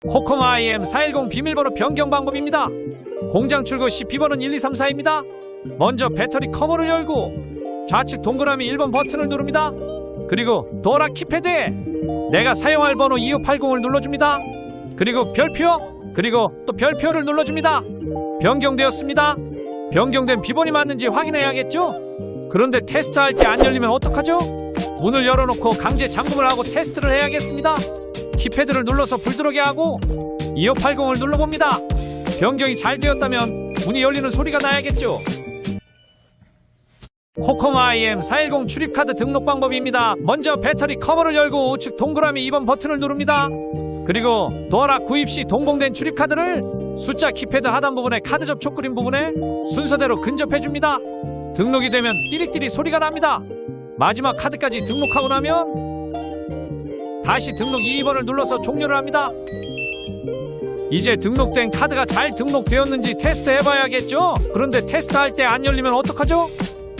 코코마 IM410 비밀번호 변경 방법입니다. 공장 출고 시 B번호는 1234입니다. 먼저 배터리 커버를 열고 좌측 동그라미 1번 버튼을 누릅니다. 그리고 도어락 키패드에 내가 사용할 번호 2580을 눌러줍니다. 그리고 별표, 그리고 또 별표를 눌러줍니다. 변경되었습니다. 변경된 비번이 맞는지 확인해야겠죠? 그런데 테스트할 때 안 열리면 어떡하죠? 문을 열어놓고 강제 잠금을 하고 테스트를 해야겠습니다. 키패드를 눌러서 불 들어오게 하고 2580을 눌러봅니다. 변경이 잘 되었다면 문이 열리는 소리가 나야겠죠? 코코마 IM410 출입카드 등록 방법입니다. 먼저 배터리 커버를 열고 우측 동그라미 2번 버튼을 누릅니다. 그리고 도어락 구입 시 동봉된 출입카드를 숫자 키패드 하단 부분에 카드 접촉 그림 부분에 순서대로 근접해줍니다. 등록이 되면 띠리띠리 소리가 납니다. 마지막 카드까지 등록하고 나면 다시 등록 2번을 눌러서 종료를 합니다. 이제 등록된 카드가 잘 등록되었는지 테스트 해봐야겠죠? 그런데 테스트할 때 안 열리면 어떡하죠?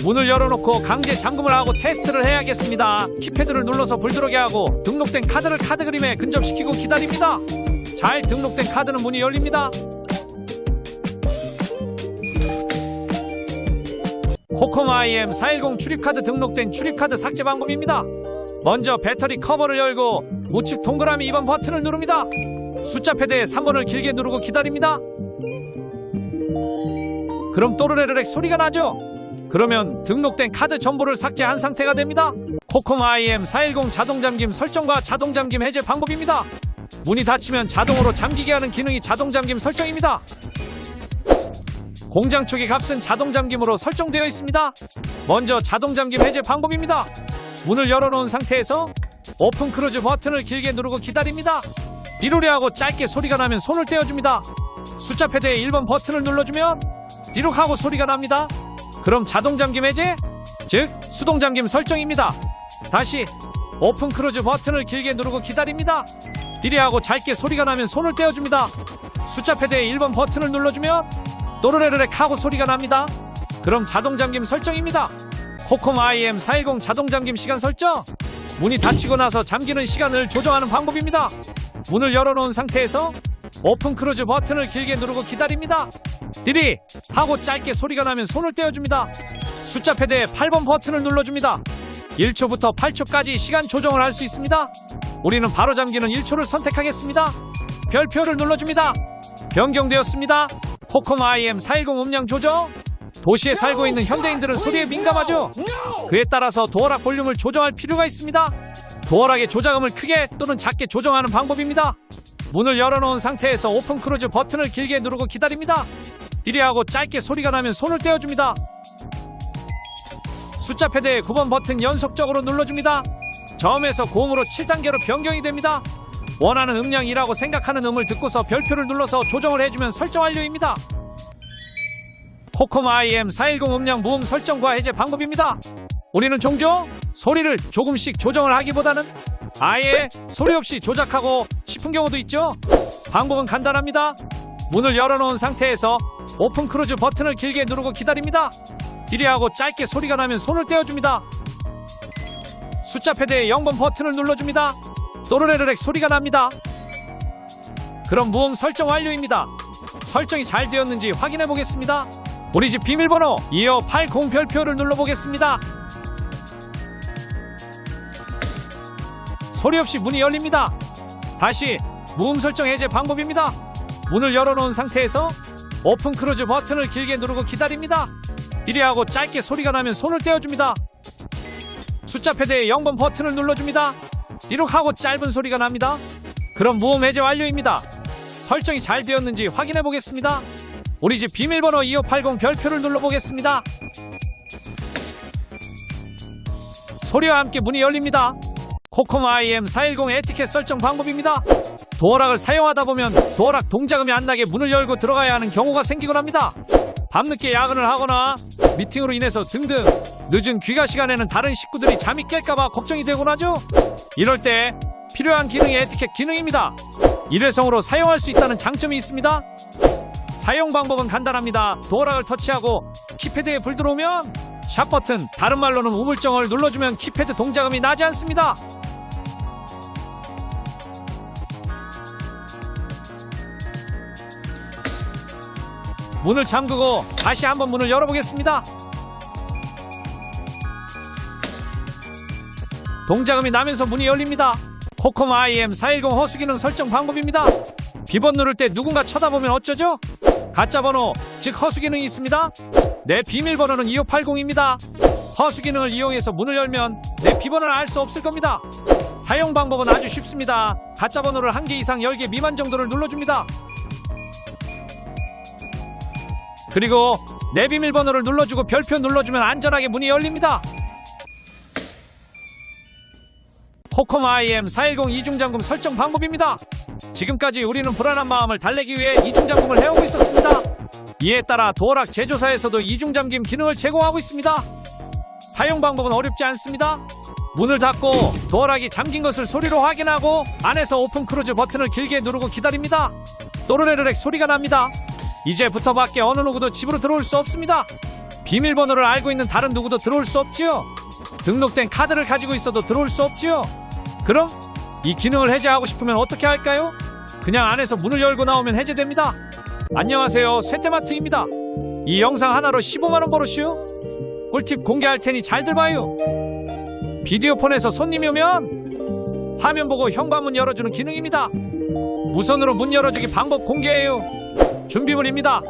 문을 열어놓고 강제 잠금을 하고 테스트를 해야겠습니다. 키패드를 눌러서 불 들어오게 하고 등록된 카드를 카드 그림에 근접시키고 기다립니다. 잘 등록된 카드는 문이 열립니다. 코코마 IM410 출입카드 등록된 출입카드 삭제 방법입니다. 먼저 배터리 커버를 열고 우측 동그라미 2번 버튼을 누릅니다. 숫자 패드에 3번을 길게 누르고 기다립니다. 그럼 또르르르렉 소리가 나죠? 그러면 등록된 카드 전부를 삭제한 상태가 됩니다. 코코마 IM410 자동잠김 설정과 자동잠김 해제 방법입니다. 문이 닫히면 자동으로 잠기게 하는 기능이 자동잠김 설정입니다. 공장 초기 값은 자동잠김으로 설정되어 있습니다. 먼저 자동잠김 해제 방법입니다. 문을 열어놓은 상태에서 오픈 크루즈 버튼을 길게 누르고 기다립니다. 리로리하고 짧게 소리가 나면 손을 떼어줍니다. 숫자 패드에 1번 버튼을 눌러주면 리록하고 소리가 납니다. 그럼 자동잠김 해제, 즉 수동잠김 설정입니다. 다시 오픈 크루즈 버튼을 길게 누르고 기다립니다. 리리하고 짧게 소리가 나면 손을 떼어줍니다. 숫자 패드에 1번 버튼을 눌러주면 또르르르렉 하고 소리가 납니다. 그럼 자동잠김 설정입니다. 코코마 IM410 자동잠김 시간 설정, 문이 닫히고 나서 잠기는 시간을 조정하는 방법입니다. 문을 열어놓은 상태에서 오픈 크루즈 버튼을 길게 누르고 기다립니다. 디리 하고 짧게 소리가 나면 손을 떼어줍니다. 숫자 패드에 8번 버튼을 눌러줍니다. 1초부터 8초까지 시간 조정을 할 수 있습니다. 우리는 바로 잠기는 1초를 선택하겠습니다. 별표를 눌러줍니다. 변경되었습니다. 코코마 IM410 음량 조정. 도시에 살고 있는 현대인들은 소리에 민감하죠. 그에 따라서 도어락 볼륨을 조정할 필요가 있습니다. 도어락의 조작음을 크게 또는 작게 조정하는 방법입니다. 문을 열어놓은 상태에서 오픈 크루즈 버튼을 길게 누르고 기다립니다. 디리하고 짧게 소리가 나면 손을 떼어줍니다. 숫자 패드에 9번 버튼 연속적으로 눌러줍니다. 저음에서 고음으로 7단계로 변경이 됩니다. 원하는 음량이라고 생각하는 음을 듣고서 별표를 눌러서 조정을 해주면 설정 완료입니다. 코코마 IM410 음량 무음 설정과 해제 방법입니다. 우리는 종종 소리를 조금씩 조정을 하기보다는 아예 소리 없이 조작하고 싶은 경우도 있죠. 방법은 간단합니다. 문을 열어놓은 상태에서 오픈 크루즈 버튼을 길게 누르고 기다립니다. 디리하고 짧게 소리가 나면 손을 떼어줍니다. 숫자 패드에 0번 버튼을 눌러줍니다. 또르르르렉 소리가 납니다. 그럼 무음 설정 완료입니다. 설정이 잘 되었는지 확인해 보겠습니다. 우리 집 비밀번호 2580 별표를 눌러보겠습니다. 소리 없이 문이 열립니다. 다시 무음 설정 해제 방법입니다. 문을 열어놓은 상태에서 오픈 크루즈 버튼을 길게 누르고 기다립니다. 디리하고 짧게 소리가 나면 손을 떼어줍니다. 숫자 패드에 0번 버튼을 눌러줍니다. 리록하고 짧은 소리가 납니다. 그럼 무음 해제 완료입니다. 설정이 잘 되었는지 확인해 보겠습니다. 우리 집 비밀번호 2580 별표를 눌러보겠습니다. 소리와 함께 문이 열립니다. 코코마 IM410 에티켓 설정 방법입니다. 도어락을 사용하다 보면 도어락 동작음이 안 나게 문을 열고 들어가야 하는 경우가 생기곤 합니다. 밤늦게 야근을 하거나 미팅으로 인해서 등등 늦은 귀가 시간에는 다른 식구들이 잠이 깰까봐 걱정이 되곤 하죠. 이럴 때 필요한 기능이 에티켓 기능입니다. 일회성으로 사용할 수 있다는 장점이 있습니다. 사용 방법은 간단합니다. 도어락을 터치하고 키패드에 불 들어오면 샵 버튼, 다른 말로는 우물정을 눌러주면 키패드 동작음이 나지 않습니다. 문을 잠그고 다시 한번 문을 열어보겠습니다. 동작음이 나면서 문이 열립니다. 코컴 IM410 허수 기능 설정 방법입니다. 비번 누를 때 누군가 쳐다보면 어쩌죠? 가짜 번호, 즉 허수 기능이 있습니다. 내 비밀번호는 2580입니다. 허수 기능을 이용해서 문을 열면 내 비번을 알 수 없을 겁니다. 사용 방법은 아주 쉽습니다. 가짜 번호를 1개 이상 10개 미만 정도를 눌러줍니다. 그리고 내 비밀번호를 눌러주고 별표 눌러주면 안전하게 문이 열립니다. 코컴 IM410 이중잠금 설정 방법입니다. 지금까지 우리는 불안한 마음을 달래기 위해 이중잠금을 해오고 있었습니다. 이에 따라 도어락 제조사에서도 이중잠김 기능을 제공하고 있습니다. 사용 방법은 어렵지 않습니다. 문을 닫고 도어락이 잠긴 것을 소리로 확인하고 안에서 오픈 크로즈 버튼을 길게 누르고 기다립니다. 또르르르렉 소리가 납니다. 이제부터 밖에 어느 누구도 집으로 들어올 수 없습니다. 비밀번호를 알고 있는 다른 누구도 들어올 수 없지요. 등록된 카드를 가지고 있어도 들어올 수 없지요. 그럼 이 기능을 해제하고 싶으면 어떻게 할까요? 그냥 안에서 문을 열고 나오면 해제됩니다. 안녕하세요, 쇠떼마트입니다. 이 영상 하나로 15만원 벌으시오. 꿀팁 공개할 테니 잘들 봐요. 비디오폰에서 손님이 오면 화면 보고 현관문 열어주는 기능입니다. 무선으로 문 열어주기 방법 공개해요. 준비물입니다.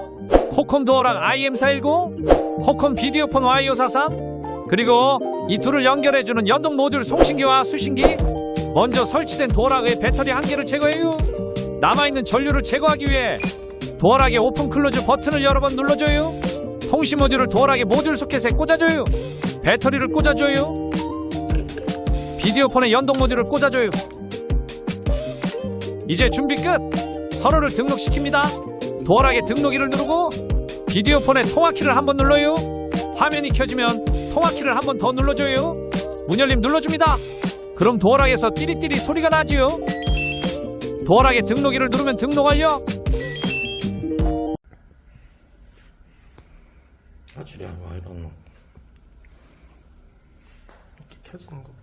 코컴 도어락 IM410, 코컴 비디오폰 Y543, 그리고 이 둘을 연결해주는 연동 모듈 송신기와 수신기. 먼저 설치된 도어락의 배터리 1개를 제거해요. 남아있는 전류를 제거하기 위해 도어락의 오픈 클로즈 버튼을 여러 번 눌러줘요. 통신 모듈을 도어락의 모듈 소켓에 꽂아줘요. 배터리를 꽂아줘요. 비디오폰의 연동 모듈을 꽂아줘요. 이제 준비 끝! 서로를 등록시킵니다. 도어락의 등록키를 누르고 비디오폰의 통화키를 한번 눌러요. 화면이 켜지면 통화키를 한번 더 눌러줘요. 문 열림 눌러줍니다. 그럼 도어락에서 띠리띠리 소리가 나지요. 도어락의 등록키를 누르면 등록 완료. 아주리야, 와 이러노. 이렇게 켜지는 거.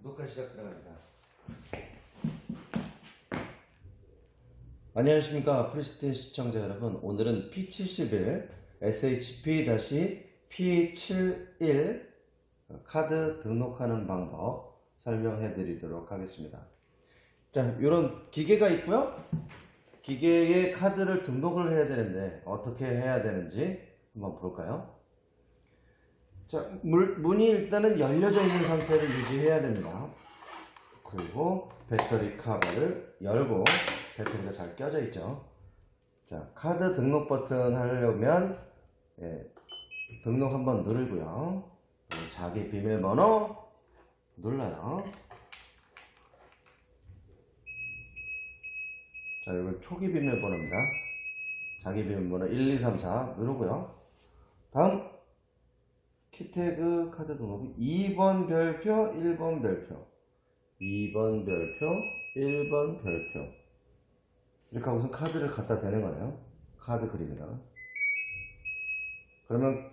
녹화 시작 들어갑니다. 안녕하십니까 프리스틴 시청자 여러분. 오늘은 P71 SHP-P71 카드 등록하는 방법 설명해 드리도록 하겠습니다. 자, 이런 기계가 있고요. 기계에 카드를 등록을 해야 되는데 어떻게 해야 되는지 한번 볼까요? 자, 문이 일단은 열려져 있는 상태를 유지해야 됩니다. 그리고 배터리 커버를 열고, 배터리가 잘 껴져 있죠. 자, 카드 등록 버튼 하려면 등록 한번 누르고요. 자기 비밀번호 눌러요. 자, 이건 초기 비밀번호입니다. 자기 비밀번호 1234 누르고요. 다음 키태그 카드 등록은 2번 별표, 1번 별표, 2번 별표, 1번 별표. 이렇게 하고서 카드를 갖다 대는 거예요. 카드 그림에다가. 그러면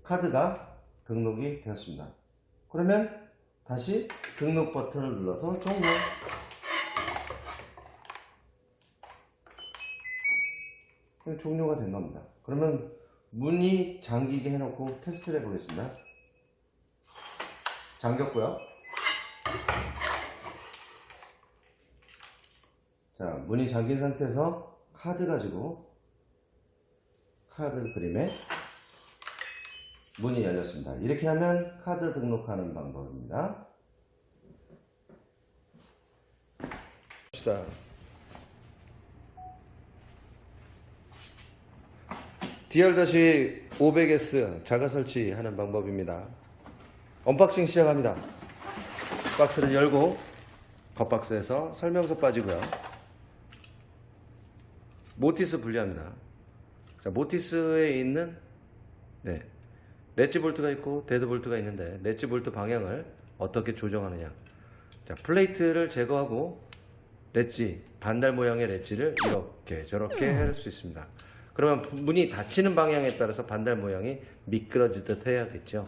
카드가 등록이 되었습니다. 그러면 다시 등록 버튼을 눌러서 종료. 그럼 종료가 된 겁니다. 그러면 문이 잠기게 해놓고 테스트를 해보겠습니다. 잠겼고요. 자, 문이 잠긴 상태에서 카드 가지고 카드 그림에 문이 열렸습니다. 이렇게 하면 카드 등록하는 방법입니다. 봅시다. DR-500S 자가 설치하는 방법입니다. 언박싱 시작합니다. 박스를 열고 겉박스에서 설명서 빠지고요. 모티스 분리합니다. 자, 모티스에 있는 렛지 볼트가 있고 데드 볼트가 있는데 렛지 볼트 방향을 어떻게 조정하느냐. 자, 플레이트를 제거하고 렛지 반달 모양의 렛지를 이렇게 저렇게 할 수 있습니다. 그러면 문이 닫히는 방향에 따라서 반달 모양이 미끄러지듯 해야겠죠.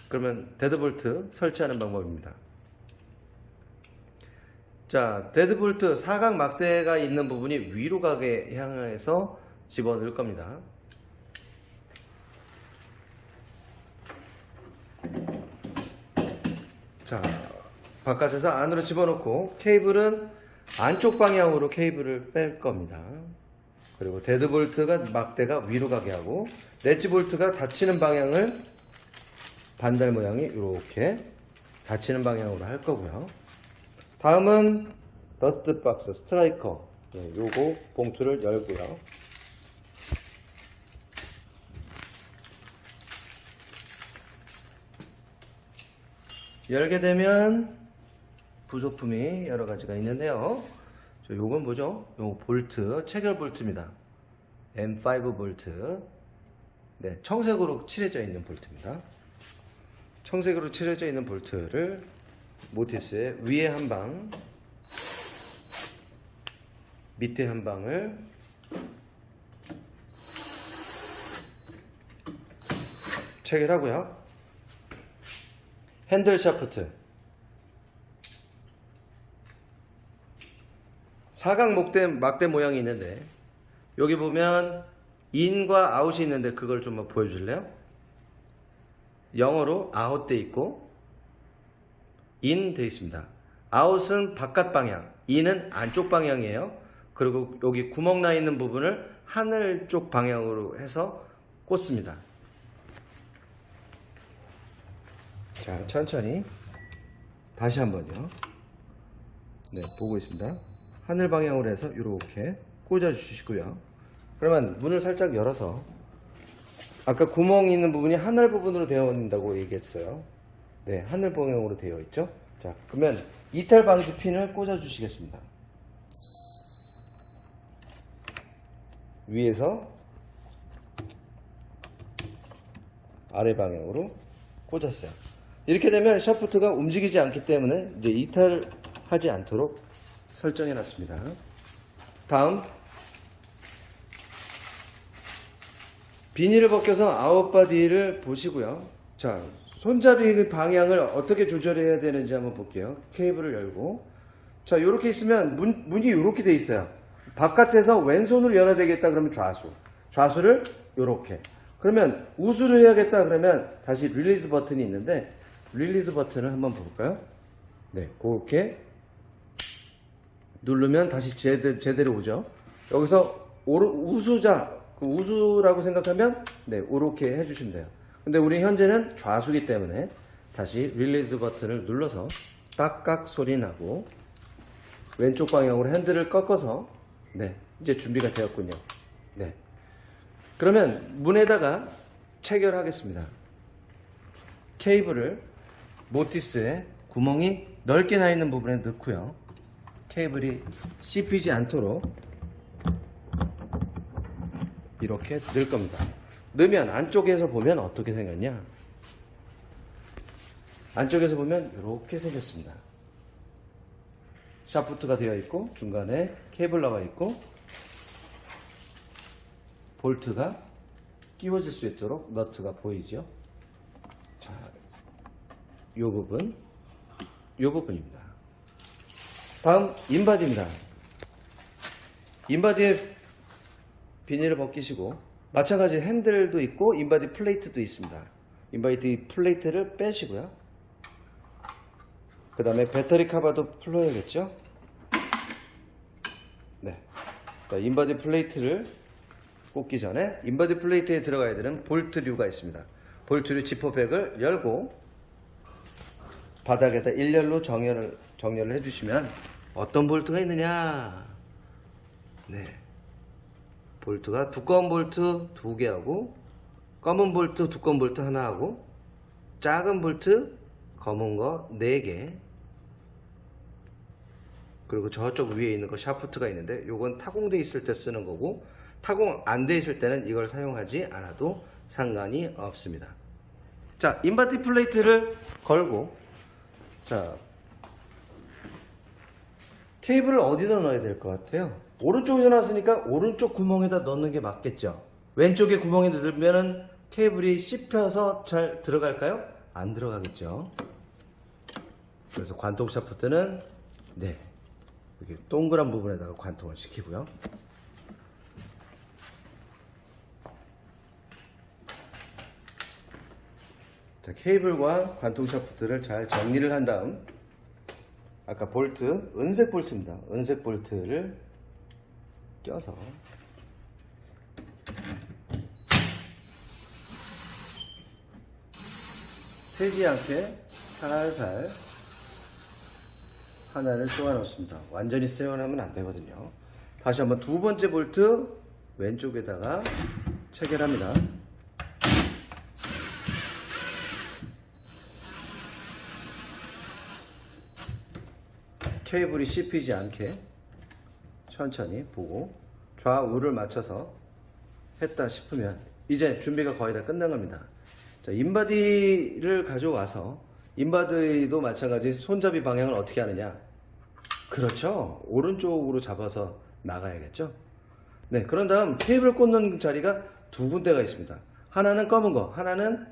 그러면 데드볼트 설치하는 방법입니다. 자, 데드볼트 사각 막대가 있는 부분이 위로 가게 향해서 집어넣을 겁니다. 자, 바깥에서 안으로 집어넣고 케이블은 안쪽 방향으로 케이블을 뺄 겁니다. 그리고 데드볼트가 막대가 위로 가게 하고 렛지 볼트가 닫히는 방향을 반달 모양이 이렇게 닫히는 방향으로 할 거고요. 다음은 더스트 박스 스트라이커, 요거 봉투를 열고요. 열게 되면 부속품이 여러 가지가 있는데요. 요건 뭐죠? 요 볼트, 체결 볼트입니다. M5 볼트. 네, 청색으로 칠해져 있는 볼트입니다. 청색으로 칠해져 있는 볼트를 모티스의 위에 한 방, 밑에 한 방을 체결하고요. 핸들 샤프트, 사각 막대 모양이 있는데 여기 보면 인과 아웃이 있는데 그걸 좀 보여줄래요? 영어로 아웃 돼 있고 인 돼 있습니다. 아웃은 바깥 방향, 인은 안쪽 방향이에요. 그리고 여기 구멍 나 있는 부분을 하늘 쪽 방향으로 해서 꽂습니다. 자, 천천히 다시 한번요. 네, 보고 있습니다. 하늘 방향으로 해서 이렇게 꽂아 주시고요. 그러면 문을 살짝 열어서 아까 구멍이 있는 부분이 하늘 부분으로 되어 있다고 얘기했어요. 네, 하늘 방향으로 되어 있죠. 자, 그러면 이탈 방지 핀을 꽂아 주시겠습니다. 위에서 아래 방향으로 꽂았어요. 이렇게 되면 샤프트가 움직이지 않기 때문에 이제 이탈하지 않도록 설정해 놨습니다. 다음, 비닐을 벗겨서 아웃바디를 보시고요. 자, 손잡이 방향을 어떻게 조절해야 되는지 한번 볼게요. 케이블을 열고, 자, 이렇게 있으면 문이 이렇게 돼 있어요. 바깥에서 왼손으로 열어야 되겠다 그러면 좌수를 이렇게. 그러면 우수를 해야겠다 그러면 다시 릴리즈 버튼이 있는데 릴리즈 버튼을 한번 볼까요? 네, 그렇게 누르면 다시 제대로 오죠. 여기서 우수라고 생각하면 네, 이렇게 해주시면 돼요. 근데 우리 현재는 좌수기 때문에 다시 릴리즈 버튼을 눌러서 딱딱 소리 나고 왼쪽 방향으로 핸들을 꺾어서 네, 이제 준비가 되었군요. 네. 그러면 문에다가 체결하겠습니다. 케이블을 모티스에 구멍이 넓게 나 있는 부분에 넣고요. 케이블이 씹히지 않도록 이렇게 넣을 겁니다. 넣으면 안쪽에서 보면 어떻게 생겼냐? 안쪽에서 보면 이렇게 생겼습니다. 샤프트가 되어 있고 중간에 케이블 나와 있고 볼트가 끼워질 수 있도록 너트가 보이죠. 자, 요 부분입니다. 다음 인바디입니다. 인바디에 비닐을 벗기시고 마찬가지 핸들도 있고 인바디 플레이트도 있습니다. 인바디 플레이트를 빼시고요. 그 다음에 배터리 카바도 풀어야겠죠. 네. 자, 인바디 플레이트를 꽂기 전에 인바디 플레이트에 들어가야 되는 볼트류가 있습니다. 볼트류 지퍼백을 열고 바닥에다 일렬로 정렬을 해주시면 어떤 볼트가 있느냐? 네. 볼트가 두꺼운 볼트 2개하고 검은 볼트 두꺼운 볼트 하나하고 작은 볼트 검은 거 4개 그리고 저쪽 위에 있는 거 샤프트가 있는데 요건 타공돼 있을 때 쓰는 거고 타공 안 돼 있을 때는 이걸 사용하지 않아도 상관이 없습니다. 자, 인바디 플레이트를 걸고 자, 케이블을 어디다 넣어야 될 것 같아요? 오른쪽에서 나왔으니까 오른쪽 구멍에다 넣는 게 맞겠죠. 왼쪽에 구멍에 넣으면은 케이블이 씹혀서 잘 들어갈까요? 안 들어가겠죠. 그래서 관통 샤프트는 네, 이렇게 동그란 부분에다가 관통을 시키고요. 자, 케이블과 관통 샤프트를 잘 정리를 한 다음 아까 볼트, 은색 볼트입니다. 은색 볼트를 껴서 새지 않게 살살 하나를 쏘아 넣습니다. 완전히 스테어하면 안 되거든요. 다시 한번 두 번째 볼트 왼쪽에다가 체결합니다. 케이블이 씹히지 않게 천천히 보고 좌우를 맞춰서 했다 싶으면 이제 준비가 거의 다 끝난 겁니다. 자, 인바디를 가져와서 인바디도 마찬가지 손잡이 방향을 어떻게 하느냐? 그렇죠. 오른쪽으로 잡아서 나가야겠죠. 네, 그런 다음 케이블 꽂는 자리가 두 군데가 있습니다. 하나는 검은 거, 하나는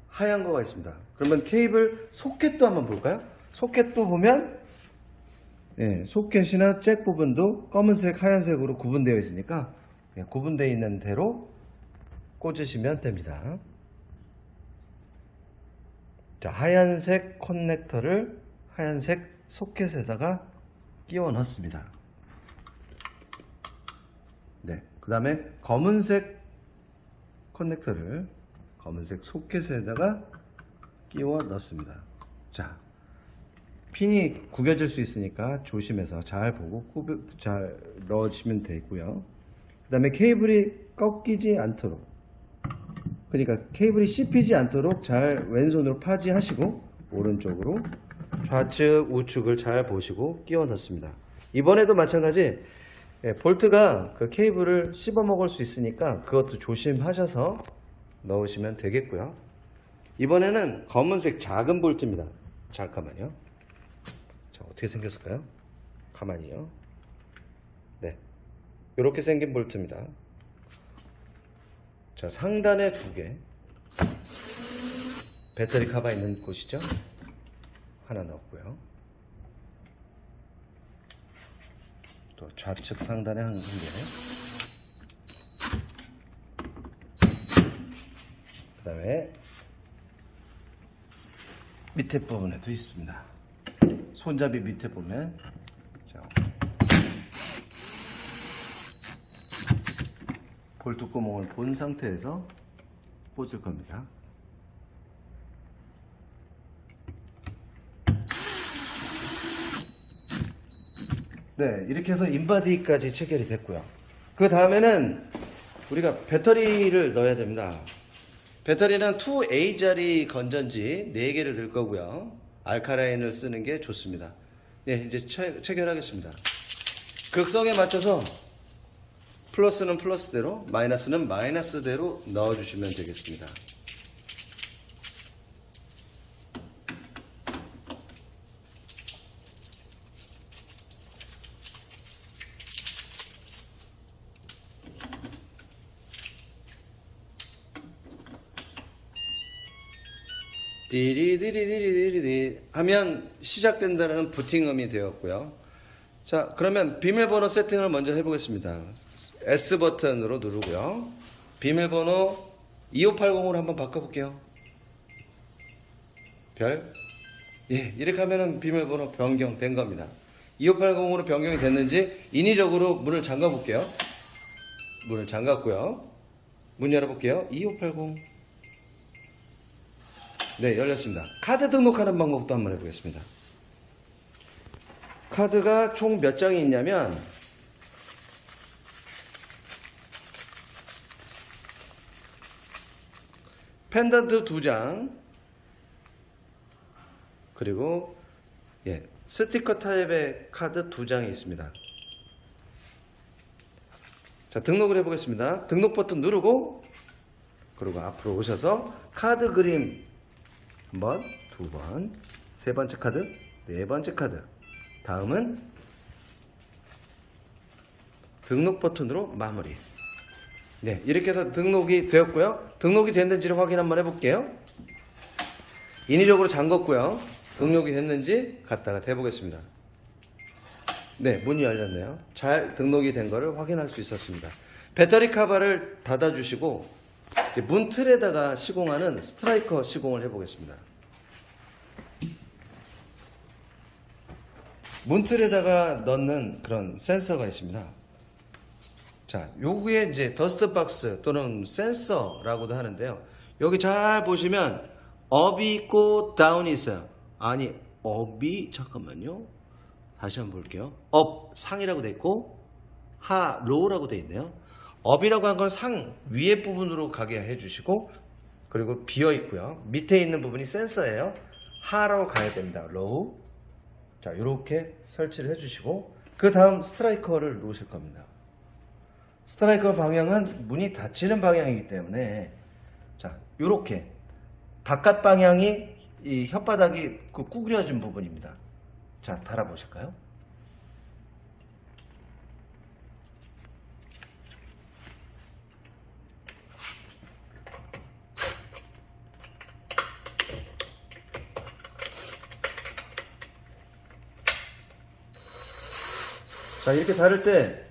하얀 거가 있습니다. 그러면 케이블 소켓도 한번 볼까요? 소켓도 보면 네, 소켓이나 잭 부분도 검은색, 하얀색으로 구분되어 있으니까 네, 구분되어 있는 대로 꽂으시면 됩니다. 자, 하얀색 커넥터를 하얀색 소켓에다가 끼워 넣습니다. 네, 그 다음에 검은색 커넥터를 검은색 소켓에다가 끼워 넣습니다. 자, 핀이 구겨질 수 있으니까 조심해서 잘 보고 잘 넣으시면 되고요. 그 다음에 케이블이 꺾이지 않도록, 그러니까 케이블이 씹히지 않도록 잘 왼손으로 파지하시고 오른쪽으로 좌측 우측을 잘 보시고 끼워 넣습니다. 이번에도 마찬가지 볼트가 그 케이블을 씹어 먹을 수 있으니까 그것도 조심하셔서 넣으시면 되겠고요. 이번에는 검은색 작은 볼트입니다. 잠깐만요. 자, 어떻게 생겼을까요? 가만히요. 네, 이렇게 생긴 볼트입니다. 자, 상단에 2개 배터리 카바 있는 곳이죠. 하나 넣었고요. 또 좌측 상단에 한 개. 그 다음에 밑에 부분에도 있습니다. 손잡이 밑에 보면 자, 볼트 구멍을 본 상태에서 꽂을 겁니다. 네, 이렇게 해서 인바디까지 체결이 됐고요. 그 다음에는 우리가 배터리를 넣어야 됩니다. 배터리는 2A짜리 건전지 4개를 넣을 거고요. 알카라인을 쓰는 게 좋습니다. 네, 이제 체결하겠습니다. 극성에 맞춰서 플러스는 플러스대로, 마이너스는 마이너스대로 넣어주시면 되겠습니다. 디리디리디리디리 하면 시작된다는 부팅음이 되었고요. 자, 그러면 비밀번호 세팅을 먼저 해보겠습니다. S 버튼으로 누르고요. 비밀번호 2580으로 한번 바꿔볼게요. 별. 예, 이렇게 하면은 비밀번호 변경된 겁니다. 2580으로 변경이 됐는지 인위적으로 문을 잠가 볼게요. 문을 잠갔고요. 문 열어볼게요. 2580. 네, 열렸습니다. 카드 등록하는 방법도 한번 해보겠습니다. 카드가 총 몇 장이 있냐면 펜던트 2장 그리고 스티커 타입의 카드 2장이 있습니다. 자, 등록을 해보겠습니다. 등록 버튼 누르고 그리고 앞으로 오셔서 카드 그림 한 번, 두 번, 세 번째 카드, 네 번째 카드. 다음은 등록 버튼으로 마무리. 네, 이렇게 해서 등록이 되었고요. 등록이 됐는지를 확인 한번 해볼게요. 인위적으로 잠궜고요. 등록이 됐는지 갖다가 대보겠습니다. 네, 문이 열렸네요. 잘 등록이 된 거를 확인할 수 있었습니다. 배터리 카바를 닫아주시고 문 틀에다가 시공하는 스트라이커 시공을 해보겠습니다. 문 틀에다가 넣는 그런 센서가 있습니다. 자, 요구에 이제 더스트 박스 또는 센서라고도 하는데요. 여기 잘 보시면 업이 있고 다운이 있어요. 아니, 업이 잠깐만요. 다시 한번 볼게요. 업 상이라고 돼 있고 하 로우라고 돼 있네요. 업이라고 한 건 상 위에 부분으로 가게 해주시고 그리고 비어 있고요. 밑에 있는 부분이 센서예요. 하라고 가야 됩니다. 로우. 자, 이렇게 설치를 해주시고 그 다음 스트라이커를 놓으실 겁니다. 스트라이커 방향은 문이 닫히는 방향이기 때문에 자, 이렇게 바깥 방향이 이 혓바닥이 구부려진 부분입니다. 자, 달아보실까요? 자, 이렇게 다를 때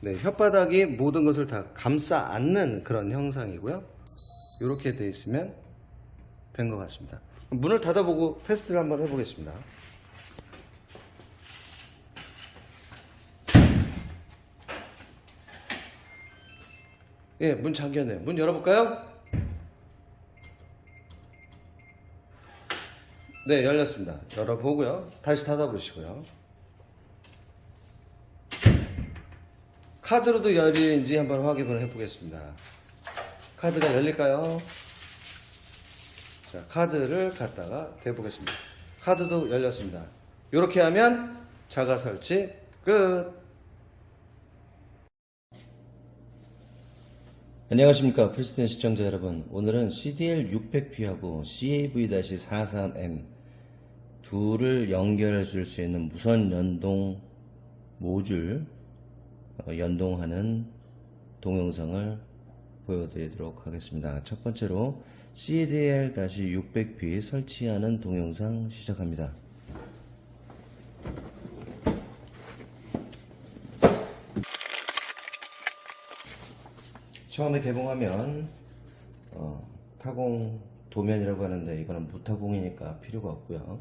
혓바닥이 모든 것을 다 감싸 안는 그런 형상이고요. 이렇게 돼 있으면 된 것 같습니다. 문을 닫아보고 테스트를 한번 해보겠습니다. 예, 문 잠겼네요. 문 열어볼까요? 네, 열렸습니다. 열어보고요. 다시 닫아보시고요. 카드로도 열리는지 한번 확인을 해보겠습니다. 카드가 열릴까요? 자, 카드를 갖다가 대보겠습니다. 카드도 열렸습니다. 이렇게 하면 자가 설치 끝. 안녕하십니까 프리스텐 시청자 여러분. 오늘은 CDL600P하고 CAV-43M 둘을 연결해 줄 수 있는 무선 연동 모듈 연동하는 동영상을 보여드리도록 하겠습니다. 첫 번째로 CDL-600P 설치하는 동영상 시작합니다. 처음에 개봉하면 타공 도면이라고 하는데 이거는 무타공이니까 필요가 없고요.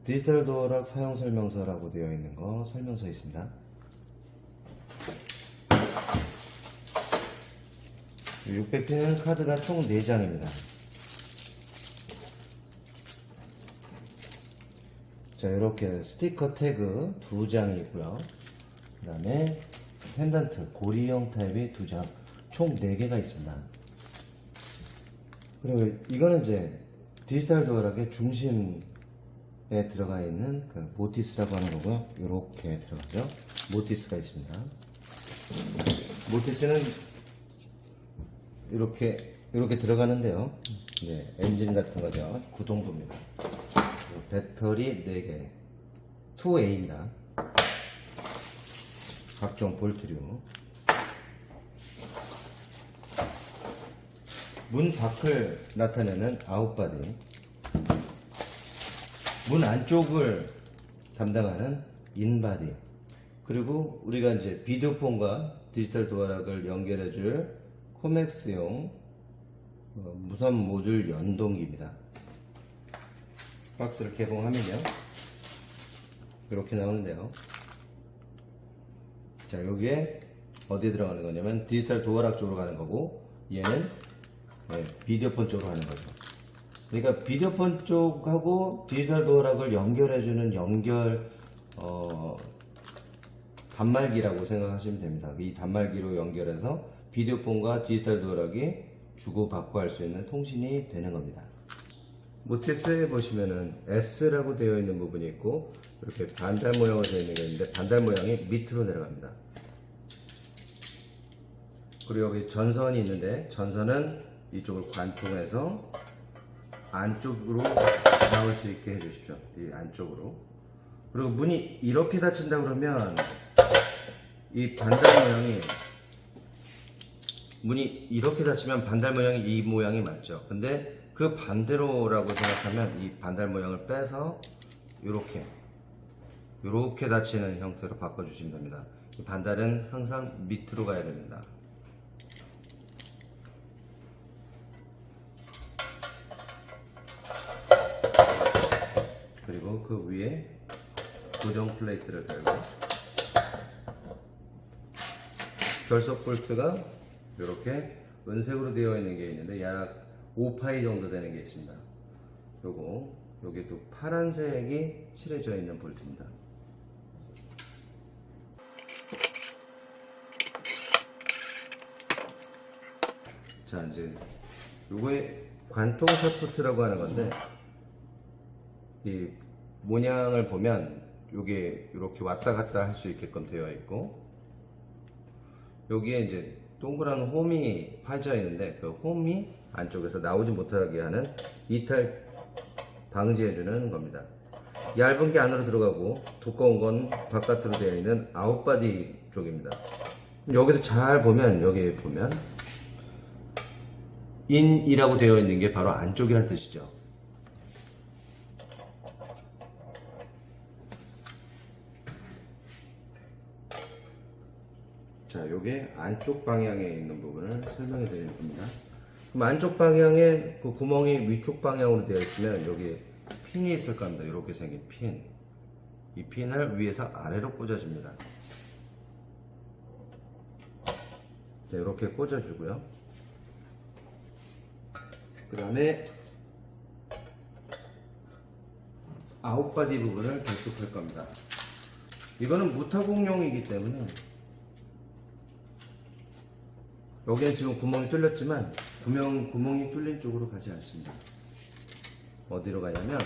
디지털 도어락 사용 설명서라고 되어 있는 거 설명서 있습니다. 600P는 카드가 총 4장입니다. 자, 이렇게 스티커 태그 2장이 있고요. 그 다음에 펜던트 고리형 타입이 2장, 총 4개가 있습니다. 그리고 이거는 이제 디지털 도어락의 중심 들어가 있는 그 모티스라고 하는 거고요. 이렇게 들어가죠. 모티스가 있습니다. 모티스는 이렇게 들어가는데요. 이제 엔진 같은 거죠. 구동도입니다. 배터리 4개, 2A입니다. 각종 볼트류. 문 밖을 나타내는 아웃바디, 문 안쪽을 담당하는 인바디, 그리고 우리가 이제 비디오폰과 디지털 도어락을 연결해줄 코맥스용 무선 모듈 연동기입니다. 박스를 개봉하면요, 이렇게 나오는데요. 자, 여기에 어디에 들어가는 거냐면 디지털 도어락 쪽으로 가는 거고, 얘는 비디오폰 쪽으로 가는 거죠. 그러니까 비디오폰 쪽하고 디지털 도어락을 연결해주는 단말기라고 생각하시면 됩니다. 이 단말기로 연결해서 비디오폰과 디지털 도어락이 주고받고 할 수 있는 통신이 되는 겁니다. 모티스에 보시면은 S라고 되어 있는 부분이 있고, 이렇게 반달 모양으로 되어 있는 게 있는데, 반달 모양이 밑으로 내려갑니다. 그리고 여기 전선이 있는데, 전선은 이쪽을 관통해서 안쪽으로 나올 수 있게 해주십시오. 이 안쪽으로. 그리고 문이 이렇게 닫힌다 그러면 이 반달 모양이, 문이 이렇게 닫히면 반달 모양이 이 모양이 맞죠. 근데 그 반대로라고 생각하면 이 반달 모양을 빼서 이렇게 닫히는 형태로 바꿔주시면 됩니다. 이 반달은 항상 밑으로 가야 됩니다. 그리고 그 위에 고정 플레이트를 달고, 결속 볼트가 이렇게 은색으로 되어 있는 게 있는데 약 5파이 정도 되는 게 있습니다. 여기 또 파란색이 칠해져 있는 볼트입니다. 자, 이제 요거에 관통 샤프트라고 하는 건데, 이 모양을 보면 요게 이렇게 왔다 갔다 할 수 있게끔 되어 있고, 여기에 이제 동그란 홈이 파져 있는데, 그 홈이 안쪽에서 나오지 못하게 하는 이탈 방지해주는 겁니다. 얇은 게 안으로 들어가고 두꺼운 건 바깥으로 되어 있는 아웃바디 쪽입니다. 여기서 잘 보면, 여기 보면 인이라고 되어 있는 게 바로 안쪽이라는 뜻이죠. 자, 요게 안쪽 방향에 있는 부분을 설명해 드리는 겁니다. 그럼 안쪽 방향에 그 구멍이 위쪽 방향으로 되어 있으면 여기 핀이 있을 겁니다. 이렇게 생긴 핀. 이 핀을 위에서 아래로 꽂아줍니다. 자, 이렇게 꽂아주고요. 그 다음에 아웃바디 부분을 결속할 겁니다. 이거는 무타공용이기 때문에 여기는 지금 구멍이 뚫렸지만 구멍이 뚫린 쪽으로 가지 않습니다. 어디로 가냐면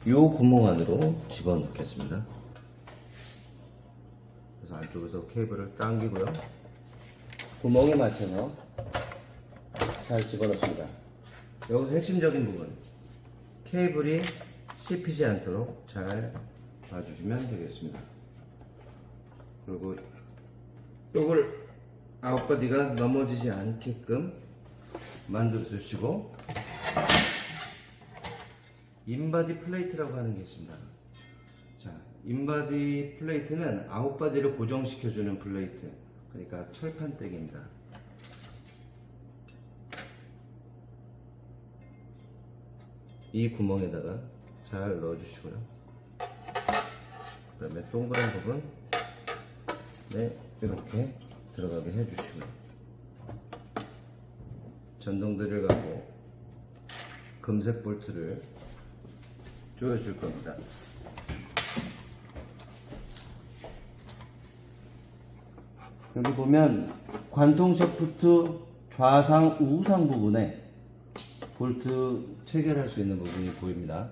이 구멍 안으로 집어넣겠습니다. 그래서 안쪽에서 케이블을 당기고요, 구멍에 맞춰서 잘 집어넣습니다. 여기서 핵심적인 부분, 케이블이 씹히지 않도록 잘 봐주시면 되겠습니다. 그리고 이걸 아웃바디가 넘어지지 않게끔 만들어 주시고, 인바디 플레이트라고 하는 게 있습니다. 자, 인바디 플레이트는 아웃바디를 고정시켜주는 플레이트, 그러니까 철판대기입니다. 이 구멍에다가 잘 넣어주시고요. 그 다음에 동그란 부분 이렇게 들어가게 해주시고요. 전동드릴 갖고 금색 볼트를 조여줄 겁니다. 여기 보면 관통 샤프트 좌상 우상 부분에 볼트 체결할 수 있는 부분이 보입니다.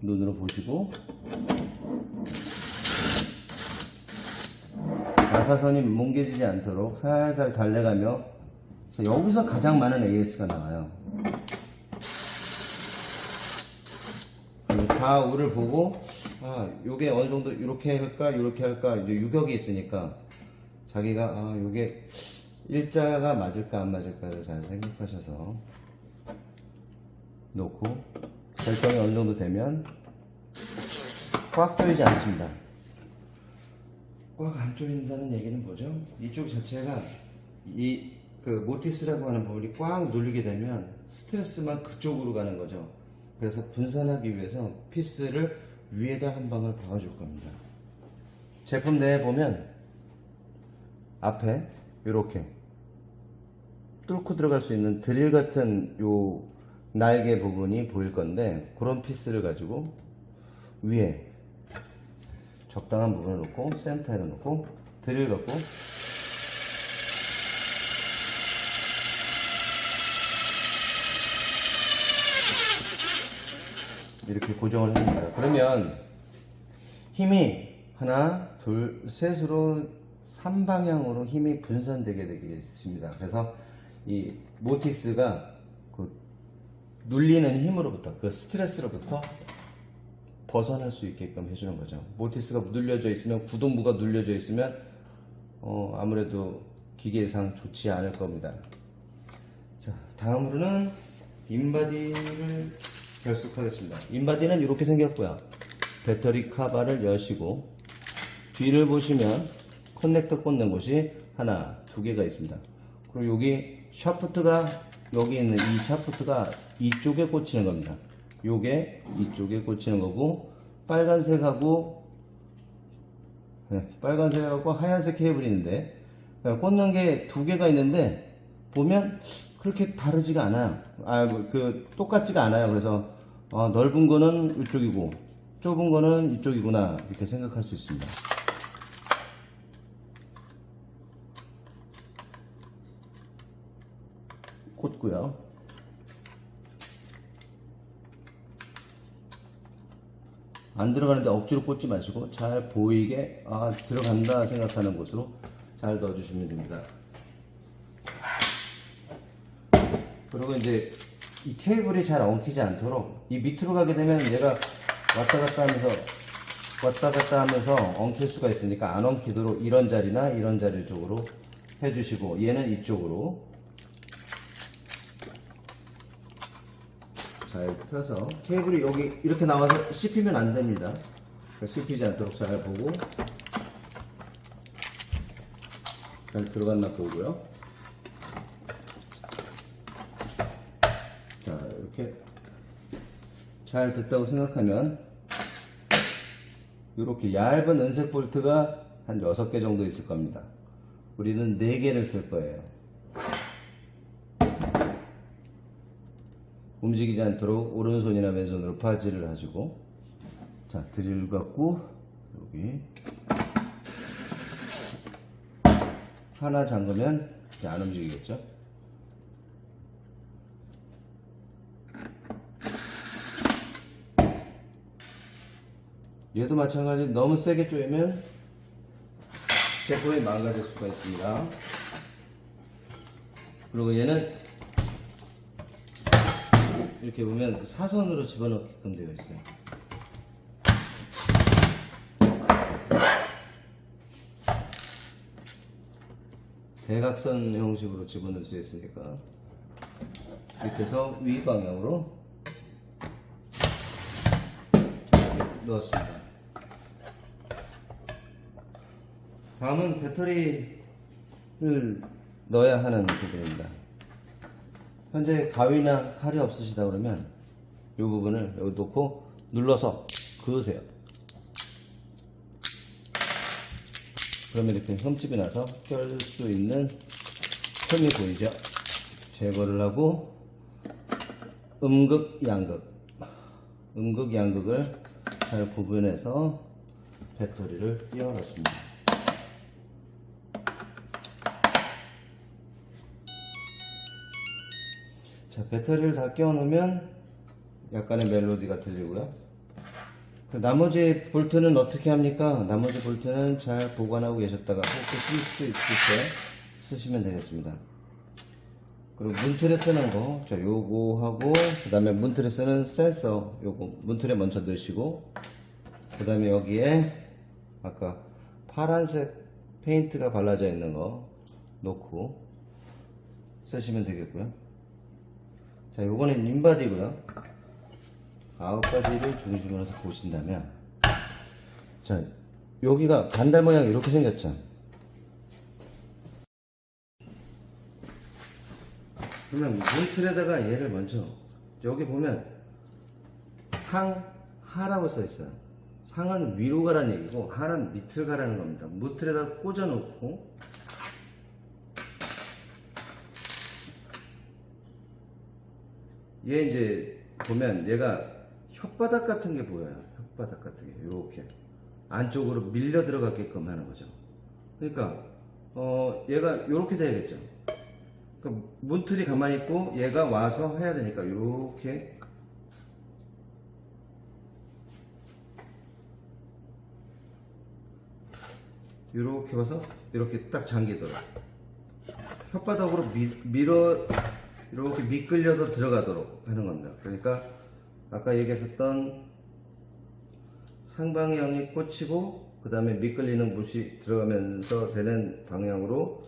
눈으로 보시고 나사선이 뭉개지지 않도록 살살 달래가며 여기서 가장 많은 AS가 나와요. 좌우를 보고 요게 어느 정도 이렇게 할까 이렇게 할까 이제 유격이 있으니까 자기가 요게 일자가 맞을까 안 맞을까를 잘 생각하셔서 놓고 결정이 어느 정도 되면 꽉 조이지 않습니다. 꽉 안 조인다는 얘기는 뭐죠? 이쪽 자체가 그 모티스라고 하는 부분이 꽉 눌리게 되면 스트레스만 그쪽으로 가는 거죠. 그래서 분산하기 위해서 피스를 위에다 한 방울 박아줄 겁니다. 제품 내에 보면 앞에 이렇게 뚫고 들어갈 수 있는 드릴 같은 요 날개 부분이 보일 건데 그런 피스를 가지고 위에 적당한 부분을 놓고 센터에 놓고 드릴 갖고 이렇게 고정을 해줍니다. 그러면 힘이 하나, 둘, 셋으로 3방향으로 힘이 분산되게 되겠습니다. 그래서 이 모티스가 그 눌리는 힘으로부터 그 스트레스로부터 벗어날 수 있게끔 해주는 거죠. 모티스가 눌려져 있으면 구동부가 눌려져 있으면 아무래도 기계상 좋지 않을 겁니다. 자, 다음으로는 인바디를 결속하겠습니다. 인바디는 이렇게 생겼고요. 배터리 카바를 여시고 뒤를 보시면 커넥터 꽂는 곳이 하나, 두 개가 있습니다. 그리고 여기 샤프트가 여기 있는 이 샤프트가 이쪽에 꽂히는 겁니다. 요게 이쪽에 꽂히는 거고 빨간색하고 하얀색 케이블이 있는데 꽂는 게 두 개가 있는데 보면 그렇게 다르지가 않아요. 똑같지가 않아요. 그래서 넓은 거는 이쪽이고 좁은 거는 이쪽이구나 이렇게 생각할 수 있습니다. 꽂고요. 안 들어가는데 억지로 꽂지 마시고 잘 보이게 들어간다 생각하는 곳으로 잘 넣어주시면 됩니다. 그리고 이제 이 케이블이 잘 엉키지 않도록 이 밑으로 가게 되면 얘가 왔다 갔다 하면서 엉킬 수가 있으니까 안 엉키도록 이런 자리나 이런 자리 쪽으로 해주시고 얘는 이쪽으로 잘 펴서 케이블이 여기 이렇게 나와서 씹히면 안 됩니다. 씹히지 않도록 잘 보고 잘 들어갔나 보고요. 자, 이렇게 잘 됐다고 생각하면 이렇게 얇은 은색 볼트가 한 6개 정도 있을 겁니다. 우리는 4개를 쓸 거예요. 움직이지 않도록 오른손이나 왼손으로 파지를 하시고 자, 드릴 갖고 여기 하나 잠그면 안 움직이겠죠. 얘도 마찬가지 너무 세게 조이면 제품이 망가질 수가 있습니다. 그리고 얘는 이렇게 보면 사선으로 집어넣게끔 되어 있어요. 대각선 형식으로 집어넣을 수 있으니까 밑에서 위 방향으로 넣었습니다. 다음은 배터리를 넣어야 하는 부분입니다. 현재 가위나 칼이 없으시다 그러면 이 부분을 여기 놓고 눌러서 그으세요. 그러면 이렇게 흠집이 나서 껴줄 수 있는 틈이 보이죠? 제거를 하고 음극, 양극을 잘 구분해서 배터리를 끼워 넣습니다. 자, 배터리를 다 끼워 놓으면 약간의 멜로디가 들리고요. 나머지 볼트는 어떻게 합니까? 나머지 볼트는 잘 보관하고 계셨다가 혹시 쓸 수도 있을 때 쓰시면 되겠습니다. 그리고 문틀에 쓰는 거, 자, 요거 하고, 그 다음에 문틀에 쓰는 센서, 요거, 문틀에 먼저 넣으시고, 그 다음에 여기에, 아까 파란색 페인트가 발라져 있는 거 놓고 쓰시면 되겠고요. 자, 요거는 인바디고요. 9가지를 중심으로 해서 보신다면, 자, 여기가 반달 모양이 이렇게 생겼죠. 그러면 문틀에다가 얘를 먼저, 여기 보면 상하라고 써 있어요. 상은 위로 가라는 얘기고 하는 밑을 가라는 겁니다. 문틀에다 꽂아 놓고 얘 이제 보면 얘가 혓바닥 같은 게 보여요. 혓바닥 같은 게 이렇게 안쪽으로 밀려 들어가게끔 하는 거죠. 그러니까 얘가 이렇게 돼야겠죠. 그러니까 문틀이 가만히 있고 얘가 와서 해야 되니까 이렇게 이렇게 와서 이렇게 딱 잠기도록 혓바닥으로 밀어 이렇게 미끌려서 들어가도록 하는 겁니다. 그러니까 아까 얘기했었던 상방향이 꽂히고 그 다음에 미끌리는 붓이 들어가면서 되는 방향으로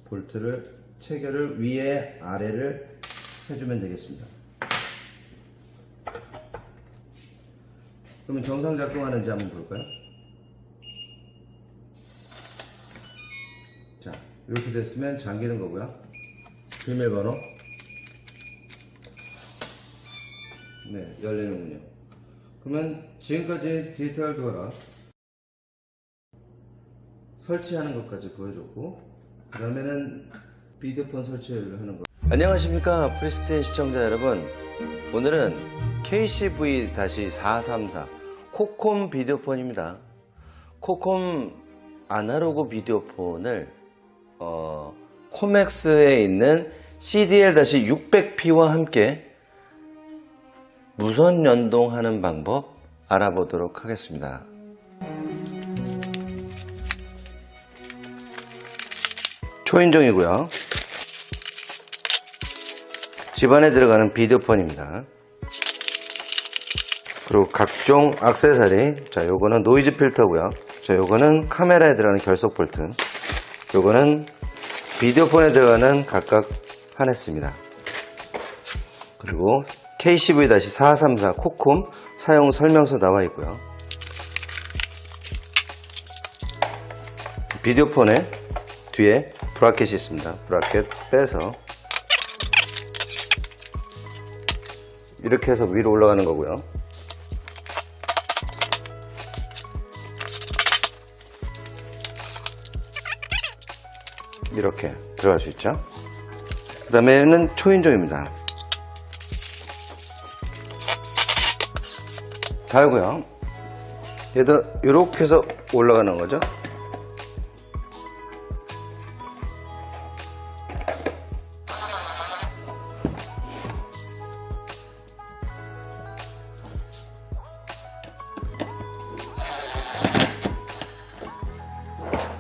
볼트를 체결을 위에 아래를 해주면 되겠습니다. 그러면 정상 작동하는지 한번 볼까요? 자, 이렇게 됐으면 잠기는 거고요. 비밀번호. 네, 열리는군요. 그러면 지금까지 디지털 도어락 설치하는 것까지 보여줬고, 그 다음에는 비디오폰 설치를 하는 거. 안녕하십니까 프리스틴 시청자 여러분. 오늘은 KCV-434 코콤 비디오폰입니다. 코콤 아날로그 비디오폰을 코맥스에 있는 CDL-600P와 함께 무선 연동하는 방법 알아보도록 하겠습니다. 초인종이고요. 집안에 들어가는 비디오폰입니다. 그리고 각종 액세서리. 자, 요거는 노이즈 필터고요. 자, 요거는 카메라에 들어가는 결속 볼트. 요거는 비디오폰에 들어가는 각각 하네스입니다. 그리고 KCV-434 코콤 사용 설명서 나와 있고요. 비디오폰에 뒤에 브라켓이 있습니다. 브라켓 빼서 이렇게 해서 위로 올라가는 거고요. 이렇게 들어갈 수 있죠. 그 다음에는 초인종입니다. 달고요. 얘도 이렇게 해서 올라가는 거죠.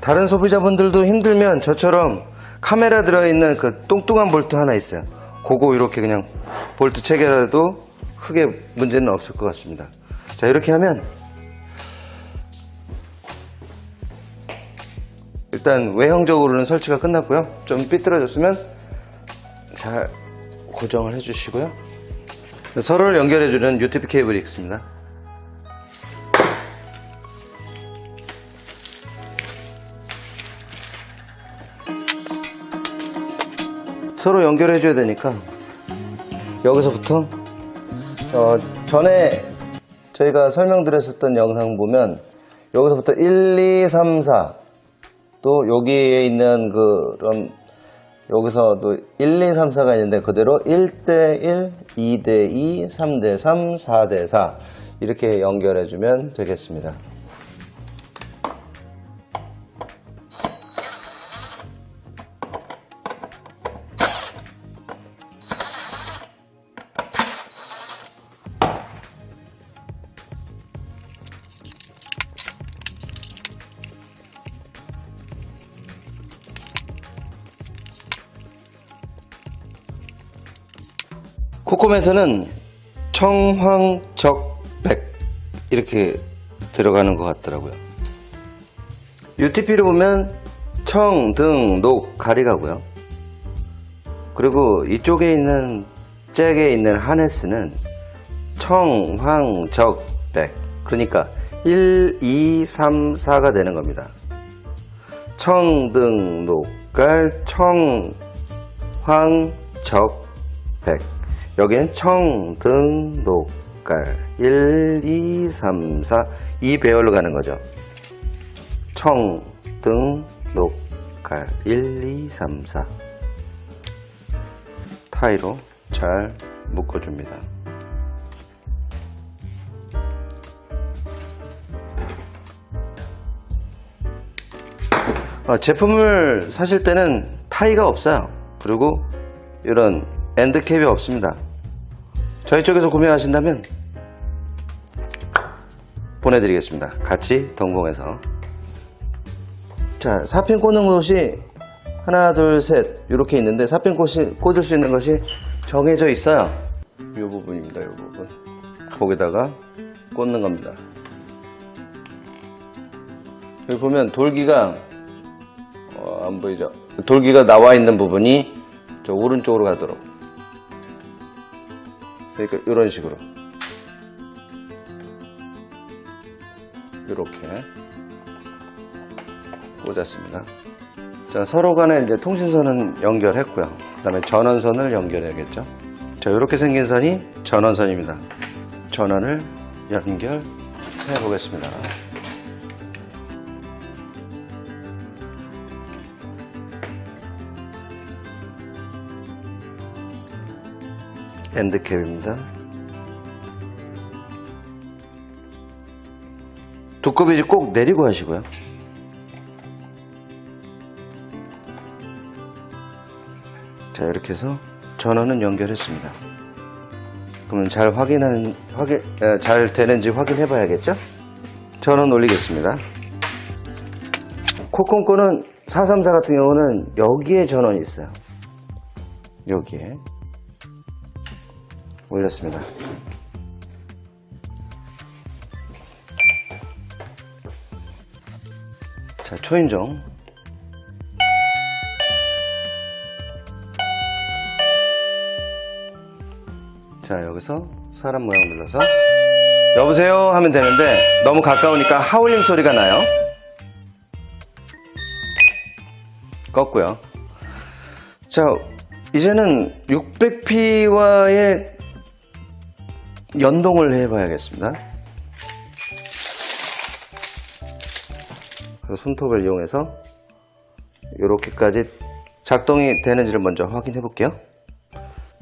다른 소비자분들도 힘들면 저처럼 카메라 들어있는 그 뚱뚱한 볼트 하나 있어요. 그거 이렇게 그냥 볼트 체결해도 크게 문제는 없을 것 같습니다. 자, 이렇게 하면 일단 외형적으로는 설치가 끝났고요. 좀 삐뚤어졌으면 잘 고정을 해주시고요. 서로를 연결해주는 UTP 케이블이 있습니다. 서로 연결해줘야 되니까 여기서부터 전에 저희가 설명드렸었던 영상 보면 여기서부터 1, 2, 3, 4 또 여기에 있는 그런 여기서도 1, 2, 3, 4가 있는데 그대로 1대1, 2대2, 3대3, 4대4 이렇게 연결해주면 되겠습니다. 코콤에서는 청황적백 이렇게 들어가는 것 같더라고요. UTP를 보면 청, 등, 녹, 가리가고요. 그리고 이쪽에 있는 잭에 있는 하네스는 청황적백, 그러니까 1, 2, 3, 4가 되는 겁니다. 청, 등, 녹, 갈, 청황적백. 여기는 청, 등, 녹, 갈 1, 2, 3, 4 이 배열로 가는 거죠. 청, 등, 녹, 갈 1, 2, 3, 4 타이로 잘 묶어줍니다. 제품을 사실 때는 타이가 없어요. 그리고 이런 엔드캡이 없습니다. 저희 쪽에서 구매하신다면 보내드리겠습니다. 같이 동봉해서. 자, 4핀 꽂는 곳이 하나, 둘, 셋 이렇게 있는데 4핀 꽂을 수 있는 것이 정해져 있어요. 이 부분입니다. 이 부분. 거기다가 꽂는 겁니다. 여기 보면 돌기가 안 보이죠? 돌기가 나와 있는 부분이 저 오른쪽으로 가도록, 그러니까 이런 식으로 이렇게 꽂았습니다. 자, 서로 간에 이제 통신선은 연결했고요. 그 다음에 전원선을 연결해야겠죠. 자, 이렇게 생긴 선이 전원선입니다. 전원을 연결해 보겠습니다. 엔드캡입니다. 두꺼비 꼭 내리고 하시고요. 자, 이렇게 해서 전원은 연결했습니다. 그러면 잘 잘 되는지 확인해 봐야겠죠? 전원 올리겠습니다. 코콤 거는 434 같은 경우는 여기에 전원이 있어요. 여기에 올렸습니다. 자, 초인종. 자, 여기서 사람 모양 눌러서 여보세요 하면 되는데 너무 가까우니까 하울링 소리가 나요. 껐고요. 자, 이제는 600P와의 연동을 해봐야겠습니다. 그래서 손톱을 이용해서 이렇게까지 작동이 되는지를 먼저 확인해 볼게요.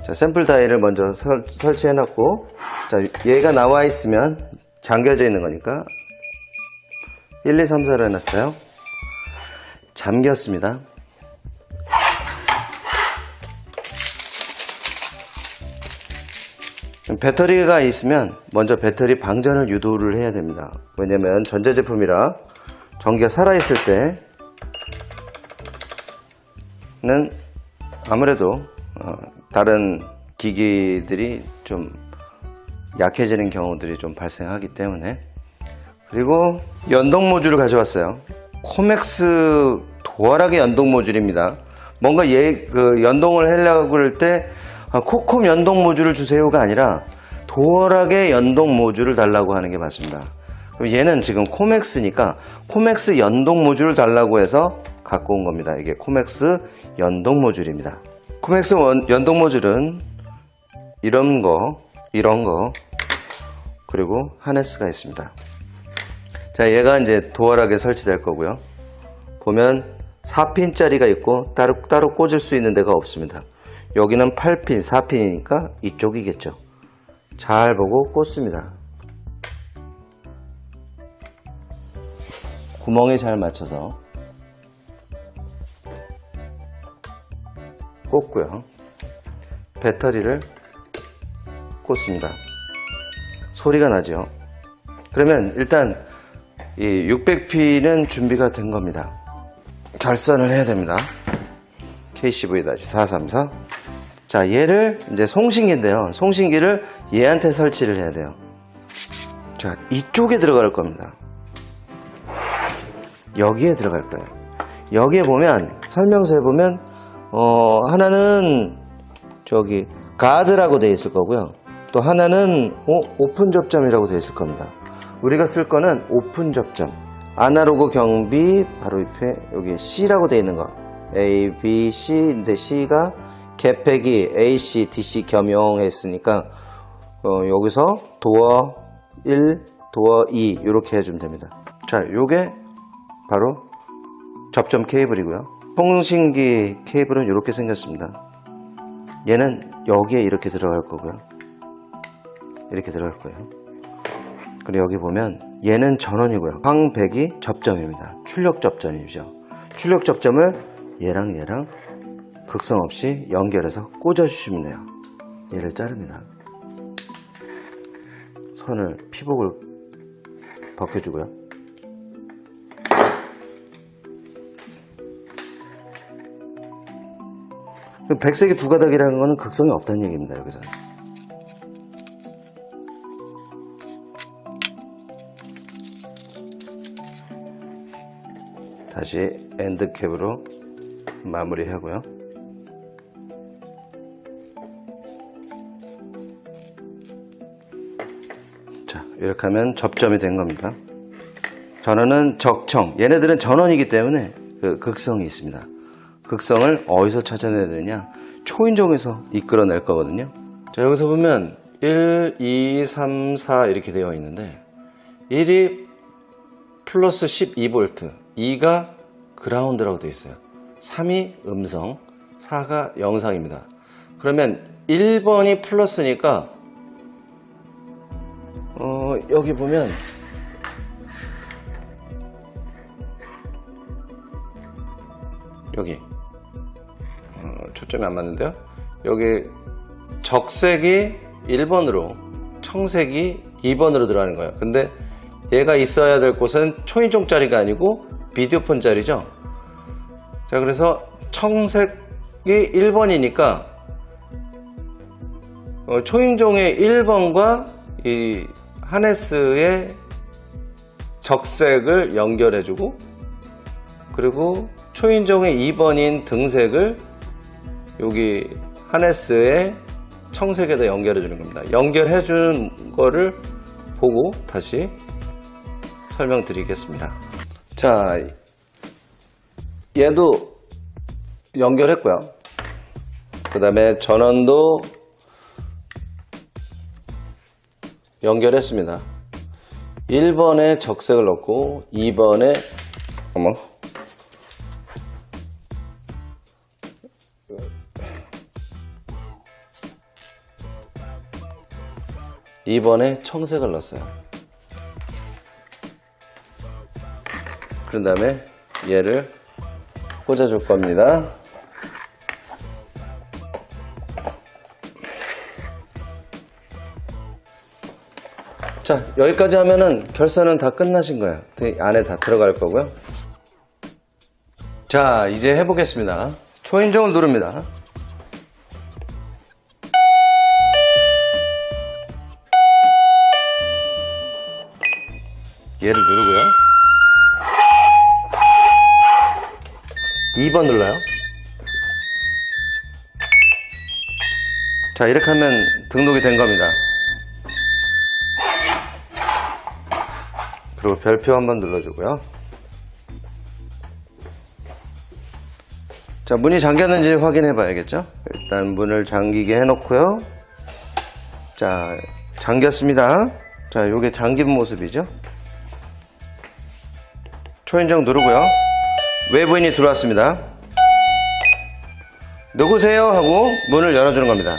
자, 샘플 다이를 먼저 설치해 놨고, 자, 얘가 나와 있으면 잠겨져 있는 거니까 1, 2, 3, 4를 해놨어요. 잠겼습니다. 배터리가 있으면 먼저 배터리 방전을 유도를 해야 됩니다. 왜냐면 전자제품이라 전기가 살아있을 때는 아무래도 다른 기기들이 좀 약해지는 경우들이 좀 발생하기 때문에. 그리고 연동 모듈을 가져왔어요. 코맥스 도어락의 연동 모듈입니다. 뭔가 연동을 하려고 할 때 코콤 연동 모듈을 주세요가 아니라 도어락의 연동 모듈을 달라고 하는 게 맞습니다. 그럼 얘는 지금 코맥스니까 코맥스 연동 모듈을 달라고 해서 갖고 온 겁니다. 이게 코맥스 연동 모듈입니다. 코맥스 연동 모듈은 이런 거, 그리고 하네스가 있습니다. 자, 얘가 이제 도어락에 설치될 거고요. 보면 4핀짜리가 있고 따로 꽂을 수 있는 데가 없습니다. 여기는 8핀, 4핀이니까 이쪽이겠죠. 잘 보고 꽂습니다. 구멍에 잘 맞춰서 꽂고요. 배터리를 꽂습니다. 소리가 나죠. 그러면 일단 이 600P는 준비가 된 겁니다. 결선을 해야 됩니다. KCV-434 자, 얘를 이제 송신기인데요. 송신기를 얘한테 설치를 해야 돼요. 자, 이쪽에 들어갈 겁니다. 여기에 들어갈 거예요. 여기에 보면 설명서에 보면 하나는 저기 가드라고 되어 있을 거고요. 또 하나는 오픈 접점이라고 되어 있을 겁니다. 우리가 쓸 거는 오픈 접점. 아날로그 경비 바로 옆에 여기 C라고 되어 있는 거. A, B, C. 근데 C가 개폐기 AC, DC 겸용했으니까 여기서 도어 1, 도어 2 이렇게 해주면 됩니다. 자, 요게 바로 접점 케이블이고요. 통신기 케이블은 이렇게 생겼습니다. 얘는 여기에 이렇게 들어갈 거고요. 이렇게 들어갈 거예요. 그리고 여기 보면 얘는 전원이고요. 황배기 접점입니다. 출력 접점이죠. 출력 접점을 얘랑 얘랑 극성 없이 연결해서 꽂아 주시면 돼요. 얘를 자릅니다. 선을 피복을 벗겨주고요. 백색이 두 가닥이라는 것은 극성이 없다는 얘기입니다. 여기서 다시 엔드캡으로 마무리하고요. 자, 이렇게 하면 접점이 된 겁니다. 전원은 적청. 얘네들은 전원이기 때문에 그 극성이 있습니다. 극성을 어디서 찾아내야 되느냐? 초인종에서 이끌어낼 거거든요. 자, 여기서 보면 1, 2, 3, 4 이렇게 되어 있는데 1이 플러스 12V, 2가 그라운드라고 되어 있어요. 3이 음성, 4가 영상입니다. 그러면 1번이 플러스니까 여기 보면 여기 초점이 안 맞는데요. 여기 적색이 1번으로 청색이 2번으로 들어가는 거예요. 근데 얘가 있어야 될 곳은 초인종 자리가 아니고 비디오폰 자리죠. 자, 그래서 청색이 1번이니까 초인종의 1번과 이 하네스의 적색을 연결해주고, 그리고 초인종의 2번인 등색을 여기 하네스의 청색에다 연결해주는 겁니다. 연결해준 거를 보고 다시 설명드리겠습니다. 자, 얘도 연결했고요. 그 다음에 전원도 연결했습니다. 1번에 적색을 넣고 2번에 2번에 청색을 넣었어요. 그 다음에 얘를 꽂아줄 겁니다. 자, 여기까지 하면은 결선은 다 끝나신 거예요. 안에 다 들어갈 거고요. 자, 이제 해보겠습니다. 초인종을 누릅니다. 얘를 누르고요. 2번 눌러요. 자, 이렇게 하면 등록이 된 겁니다. 그리고 별표 한번 눌러주고요. 자, 문이 잠겼는지 확인해 봐야겠죠. 일단 문을 잠기게 해놓고요. 자, 잠겼습니다. 자, 요게 잠긴 모습이죠. 초인종 누르고요. 외부인이 들어왔습니다. 누구세요? 하고 문을 열어주는 겁니다.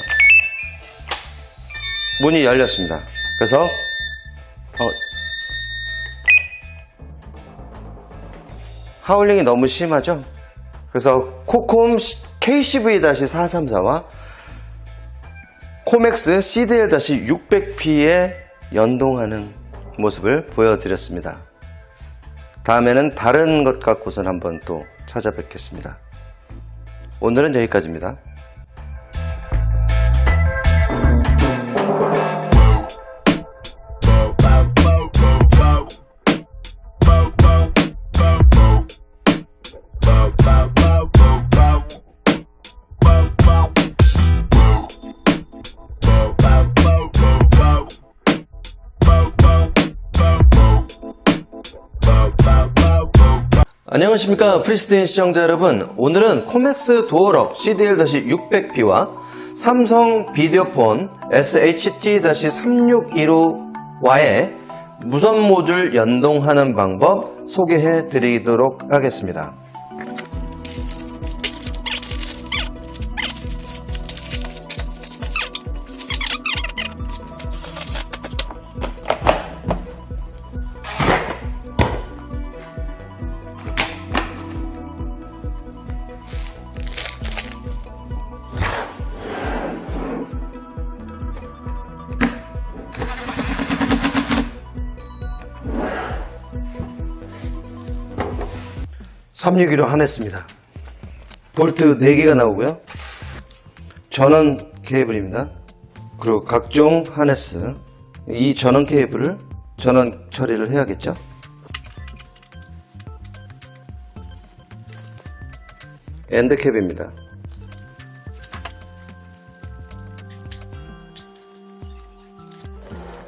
문이 열렸습니다. 그래서 하울링이 너무 심하죠? 그래서 코콤 KCV-434와 코맥스 CDL-600P에 연동하는 모습을 보여드렸습니다. 다음에는 다른 것 갖고선 한번 또 찾아뵙겠습니다. 오늘은 여기까지입니다. 안녕하십니까 프리스틴 시청자 여러분. 오늘은 코맥스 도어럭 CDL-600B와 삼성 비디오폰 SHT-3615와의 무선 모듈 연동하는 방법 소개해 드리도록 하겠습니다. (361호) 하네스입니다. 볼트 4개가 나오고요. 전원 케이블입니다. 그리고 각종 하네스, 이 전원 케이블을 전원 처리를 해야겠죠. 엔드캡입니다.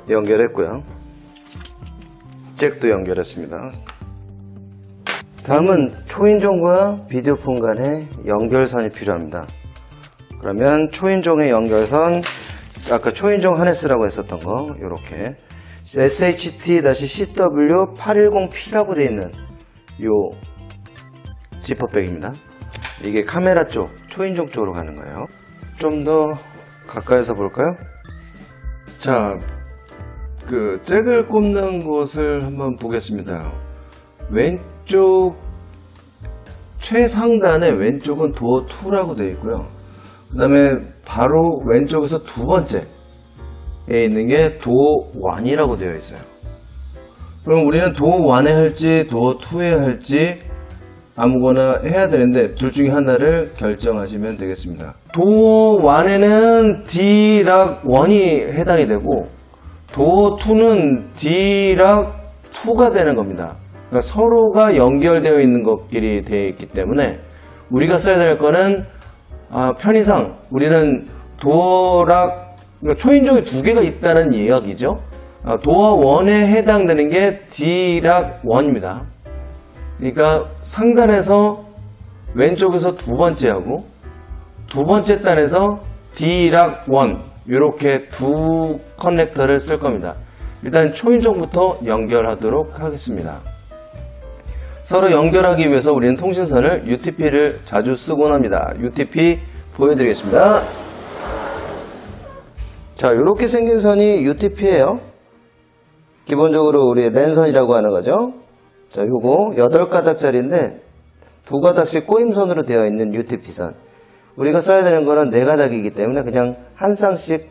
연결했고요. 잭도 연결했습니다. 다음은 초인종과 비디오폰 간의 연결선이 필요합니다. 그러면 초인종의 연결선, 아까 초인종 하네스라고 했었던 거, 이렇게 SHT-CW810P라고 되어 있는 요 지퍼백입니다. 이게 카메라 쪽, 초인종 쪽으로 가는 거예요. 좀 더 가까이서 볼까요? 자, 그 잭을 꼽는 곳을 한번 보겠습니다. 왼쪽 최상단의 왼쪽은 도어 2라고 되어 있고요. 그 다음에 바로 왼쪽에서 두 번째에 있는 게 도어 1이라고 되어 있어요. 그럼 우리는 도어 1에 할지 도어 2에 할지 아무거나 해야 되는데 둘 중에 하나를 결정하시면 되겠습니다. 도어 1에는 D락1이 해당이 되고 도어 2는 D락2가 되는 겁니다. 그러니까 서로가 연결되어 있는 것끼리 되어 있기 때문에 우리가 써야 될 거는 편의상 우리는 도어락, 그러니까 초인종이 2개가 있다는 이야기죠. 도어 1에 해당되는 게 D락1입니다. 그러니까 상단에서 왼쪽에서 두 번째하고 두 번째 단에서 D락1 이렇게 두 커넥터를 쓸 겁니다. 일단 초인종부터 연결하도록 하겠습니다. 서로 연결하기 위해서 우리는 통신선을 UTP를 자주 쓰곤 합니다. UTP 보여드리겠습니다. 자, 이렇게 생긴 선이 UTP예요. 기본적으로 우리 랜선이라고 하는 거죠. 자, 요거 8가닥짜리인데 2가닥씩 꼬임선으로 되어 있는 UTP선. 우리가 써야 되는 거는 4가닥이기 때문에 그냥 한 쌍씩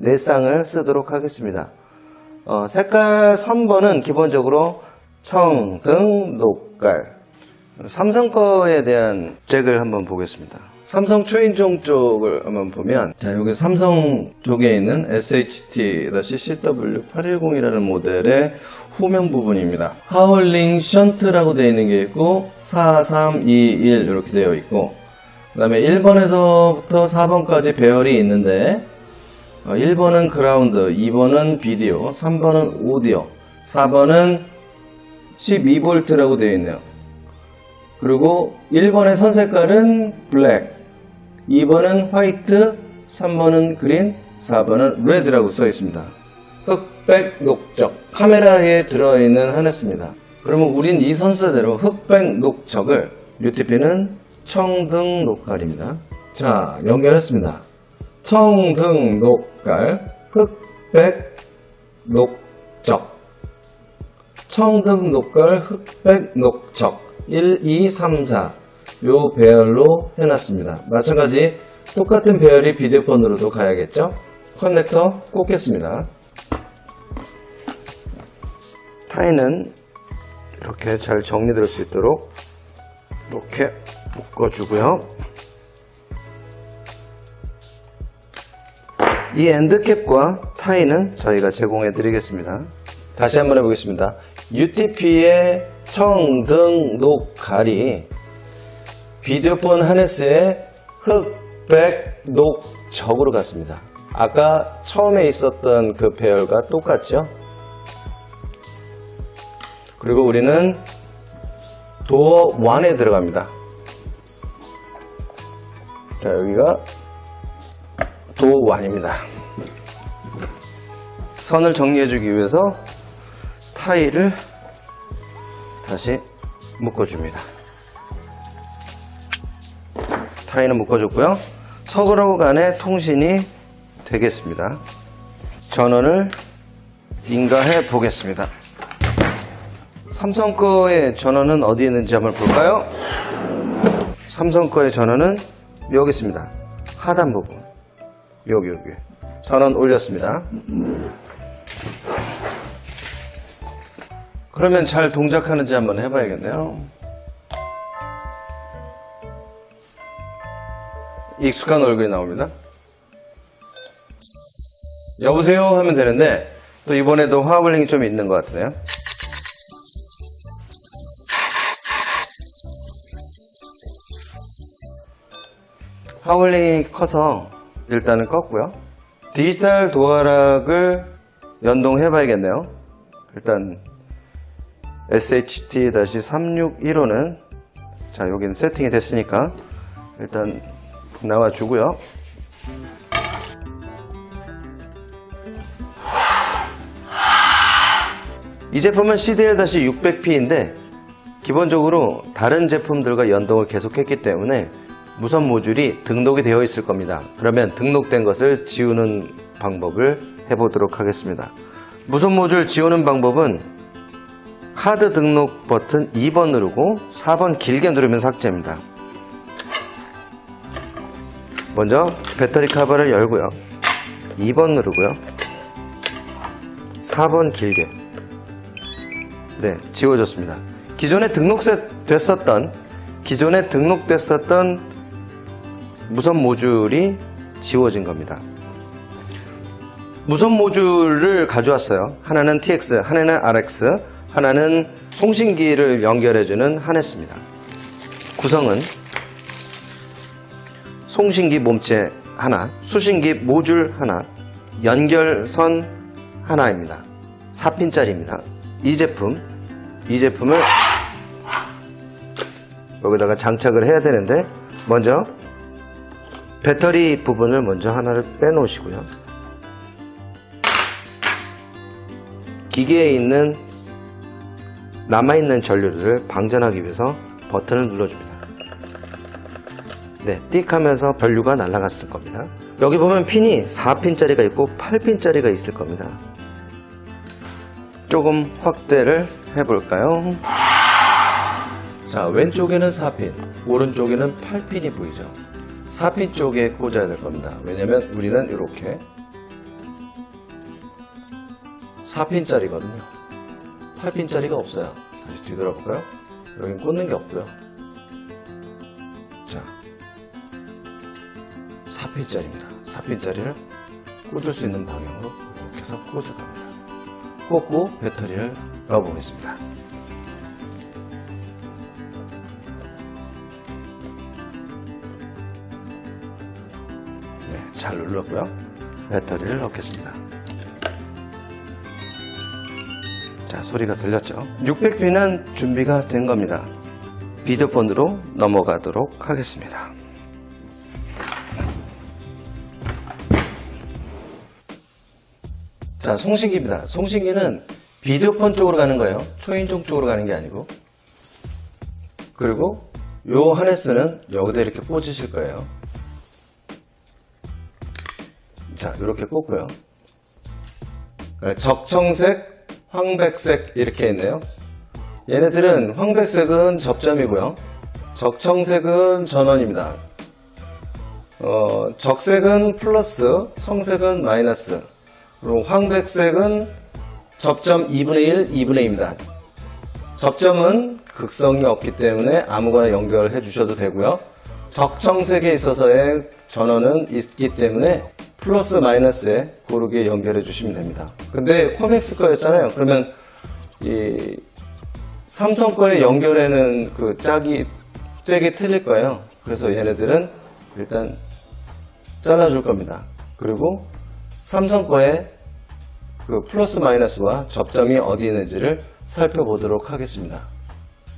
4쌍을 쓰도록 하겠습니다. 색깔 선번은 기본적으로 청등, 녹깔. 삼성 거에 대한 잭을 한번 보겠습니다. 삼성 초인종 쪽을 한번 보면, 자, 여기 삼성 쪽에 있는 SHT-CW810이라는 모델의 후면 부분입니다. 하울링 션트라고 되어 있는 게 있고 4321 이렇게 되어 있고, 그 다음에 1번에서부터 4번까지 배열이 있는데 1번은 그라운드, 2번은 비디오, 3번은 오디오, 4번은 12V라고 되어 있네요. 그리고 1번의 선 색깔은 블랙, 2번은 화이트, 3번은 그린, 4번은 레드라고 써 있습니다. 흑백, 녹적. 카메라에 들어있는 하네스입니다. 그러면 우린 이 선수대로 흑백, 녹적을, UTP는 청등, 녹깔입니다. 자, 연결했습니다. 청등, 녹깔, 흑백, 녹적. 청등, 녹깔, 흑백, 녹적 1, 2, 3, 4 요 배열로 해놨습니다. 마찬가지 똑같은 배열이 비디오폰으로도 가야겠죠. 커넥터 꽂겠습니다. 타이는 이렇게 잘 정리될 수 있도록 이렇게 묶어주고요. 이 엔드캡과 타이는 저희가 제공해 드리겠습니다. 다시 한번 해보겠습니다. UTP의 청등, 녹갈이 비디오폰 하네스의 흑백, 녹적으로 갔습니다. 아까 처음에 있었던 그 배열과 똑같죠? 그리고 우리는 도어 1에 들어갑니다. 자, 여기가 도어 1입니다. 선을 정리해주기 위해서 타일을 다시 묶어줍니다. 타일은 묶어줬고요. 서로 간의 통신이 되겠습니다. 전원을 인가해 보겠습니다. 삼성 거의 전원은 어디 있는지 한번 볼까요? 삼성 거의 전원은 여기 있습니다. 하단 부분. 여기. 전원 올렸습니다. 그러면 잘 동작하는지 한번 해봐야겠네요. 익숙한 얼굴이 나옵니다. 여보세요 하면 되는데 또 이번에도 화블링이 좀 있는 것 같으네요. 화블링이 커서 일단은 껐고요. 디지털 도어락을 연동해 봐야겠네요. 일단 SHT-361호는 자, 여기는 세팅이 됐으니까 일단 나와주고요. 이 제품은 CDL-600P인데 기본적으로 다른 제품들과 연동을 계속했기 때문에 무선 모듈이 등록이 되어 있을 겁니다. 그러면 등록된 것을 지우는 방법을 해보도록 하겠습니다. 무선 모듈 지우는 방법은 카드 등록 버튼 2번 누르고 4번 길게 누르면 삭제입니다. 먼저 배터리 카바를 열고요. 2번 누르고요. 4번 길게. 네, 지워졌습니다. 기존에 등록됐었던 무선 모듈이 지워진 겁니다. 무선 모듈을 가져왔어요. 하나는 TX, 하나는 RX, 하나는 송신기를 연결해주는 하네스입니다. 구성은 송신기 몸체 하나, 수신기 모듈 하나, 연결선 하나입니다. 4핀짜리입니다. 이 제품을 여기다가 장착을 해야 되는데 먼저 배터리 부분을 먼저 하나를 빼놓으시고요. 기계에 있는 남아있는 전류를 방전하기 위해서 버튼을 눌러줍니다. 네, 띡 하면서 전류가 날아갔을 겁니다. 여기 보면 핀이 4핀짜리가 있고 8핀짜리가 있을 겁니다. 조금 확대를 해볼까요? 자, 왼쪽에는 4핀, 오른쪽에는 8핀이 보이죠? 4핀 쪽에 꽂아야 될 겁니다. 왜냐면 우리는 이렇게 4핀짜리거든요. 8핀짜리가 없어요. 다시 뒤돌아볼까요? 여긴 꽂는 게 없고요. 자, 4핀짜리입니다. 4핀짜리를 꽂을 수 있는 방향으로 이렇게 해서 꽂아갑니다. 꽂고 배터리를 넣어보겠습니다. 네, 잘 눌렀고요. 배터리를 넣겠습니다. 자, 소리가 들렸죠? 600P는 준비가 된 겁니다. 비디오폰으로 넘어가도록 하겠습니다. 자, 송신기입니다. 송신기는 비디오폰 쪽으로 가는 거예요. 초인종 쪽으로 가는 게 아니고. 그리고 요 하네스는 여기다 이렇게 꽂으실 거예요. 자, 이렇게 꽂고요. 적청색, 황백색 이렇게 있네요. 얘네들은 황백색은 접점이고요. 적청색은 전원입니다. 적색은 플러스, 청색은 마이너스. 그리고 황백색은 접점 2분의 1, 2분의 2입니다. 접점은 극성이 없기 때문에 아무거나 연결해 주셔도 되고요. 적청색에 있어서의 전원은 있기 때문에 플러스 마이너스에 고르게 연결해 주시면 됩니다. 근데 코맥스 거였잖아요. 그러면 이 삼성 거에 연결에는 그 짝이 틀릴 거예요. 그래서 얘네들은 일단 잘라줄 겁니다. 그리고 삼성 거에 그 플러스 마이너스와 접점이 어디 있는지를 살펴보도록 하겠습니다.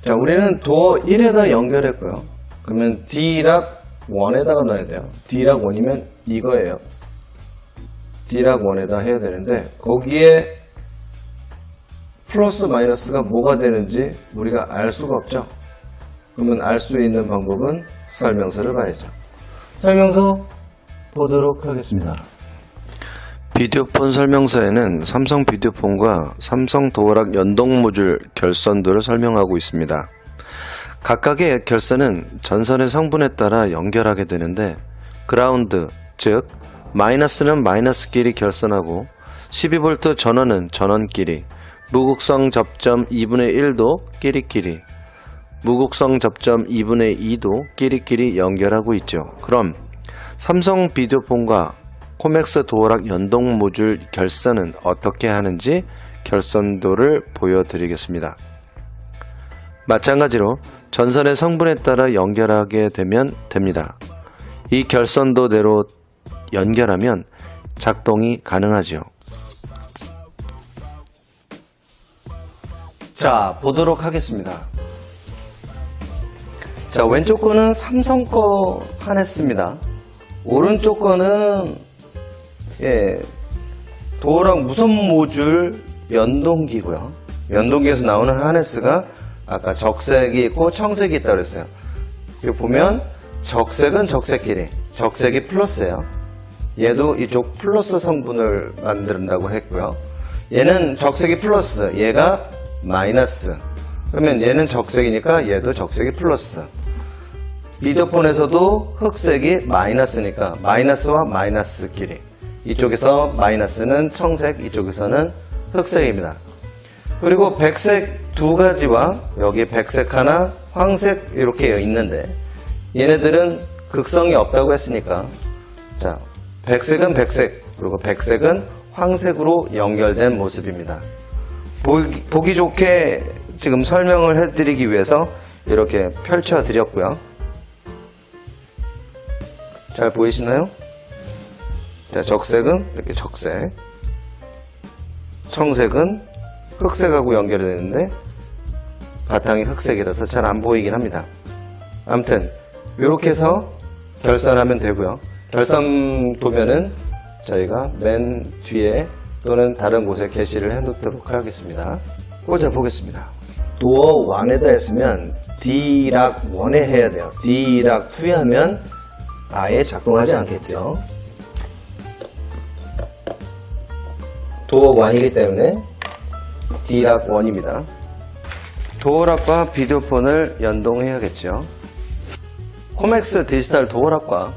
자, 우리는 도어 1에다 연결했고요. 그러면 D락 1에다가 넣어야 돼요. D락 1이면 이거예요. D락 1에다 해야 되는데 거기에 플러스 마이너스가 뭐가 되는지 우리가 알 수가 없죠. 그러면 알 수 있는 방법은 설명서를 봐야죠. 설명서 보도록 하겠습니다. 비디오폰 설명서에는 삼성 비디오폰과 삼성 도어락 연동 모듈 결선도를 설명하고 있습니다. 각각의 결선은 전선의 성분에 따라 연결하게 되는데 그라운드, 즉 마이너스는 마이너스끼리 결선하고 12V 전원은 전원끼리, 무극성 접점 2분의 1도 끼리끼리, 무극성 접점 2분의 2도 끼리끼리 연결하고 있죠. 그럼 삼성 비디오폰과 코맥스 도어락 연동 모듈 결선은 어떻게 하는지 결선도를 보여드리겠습니다. 마찬가지로 전선의 성분에 따라 연결하게 되면 됩니다. 이 결선도대로 연결하면 작동이 가능하죠. 자, 보도록 하겠습니다. 자, 왼쪽 거는 삼성 거 하네스입니다. 오른쪽 거는 도어락 무선 모듈 연동기고요. 연동기에서 나오는 하네스가 아까 적색이 있고 청색이 있다고 그랬어요. 여기 보면 적색은 적색끼리, 적색이 플러스예요. 얘도 이쪽 플러스 성분을 만든다고 했고요. 얘는 적색이 플러스, 얘가 마이너스. 그러면 얘는 적색이니까 얘도 적색이 플러스. 비디오폰에서도 흑색이 마이너스니까 마이너스와 마이너스끼리, 이쪽에서 마이너스는 청색, 이쪽에서는 흑색입니다. 그리고 백색 두 가지와 여기 백색 하나, 황색 이렇게 있는데 얘네들은 극성이 없다고 했으니까, 자, 백색은 백색, 그리고 백색은 황색으로 연결된 모습입니다. 보기 좋게 지금 설명을 해드리기 위해서 이렇게 펼쳐 드렸고요. 잘 보이시나요? 자, 적색은 이렇게 적색, 청색은 흑색하고 연결이 되는데 바탕이 흑색이라서 잘 안 보이긴 합니다. 아무튼 이렇게 해서 결선하면 되고요. 결선 도면은 저희가 맨 뒤에 또는 다른 곳에 게시를 해 놓도록 하겠습니다. 꽂아 보겠습니다. 도어 1에다 했으면 D락 1에 해야 돼요. D락 2에 하면 아예 작동하지 않겠죠. 도어 1이기 때문에 D락 1입니다. 도어락과 비디오폰을 연동해야겠죠. 코맥스 디지털 도어락과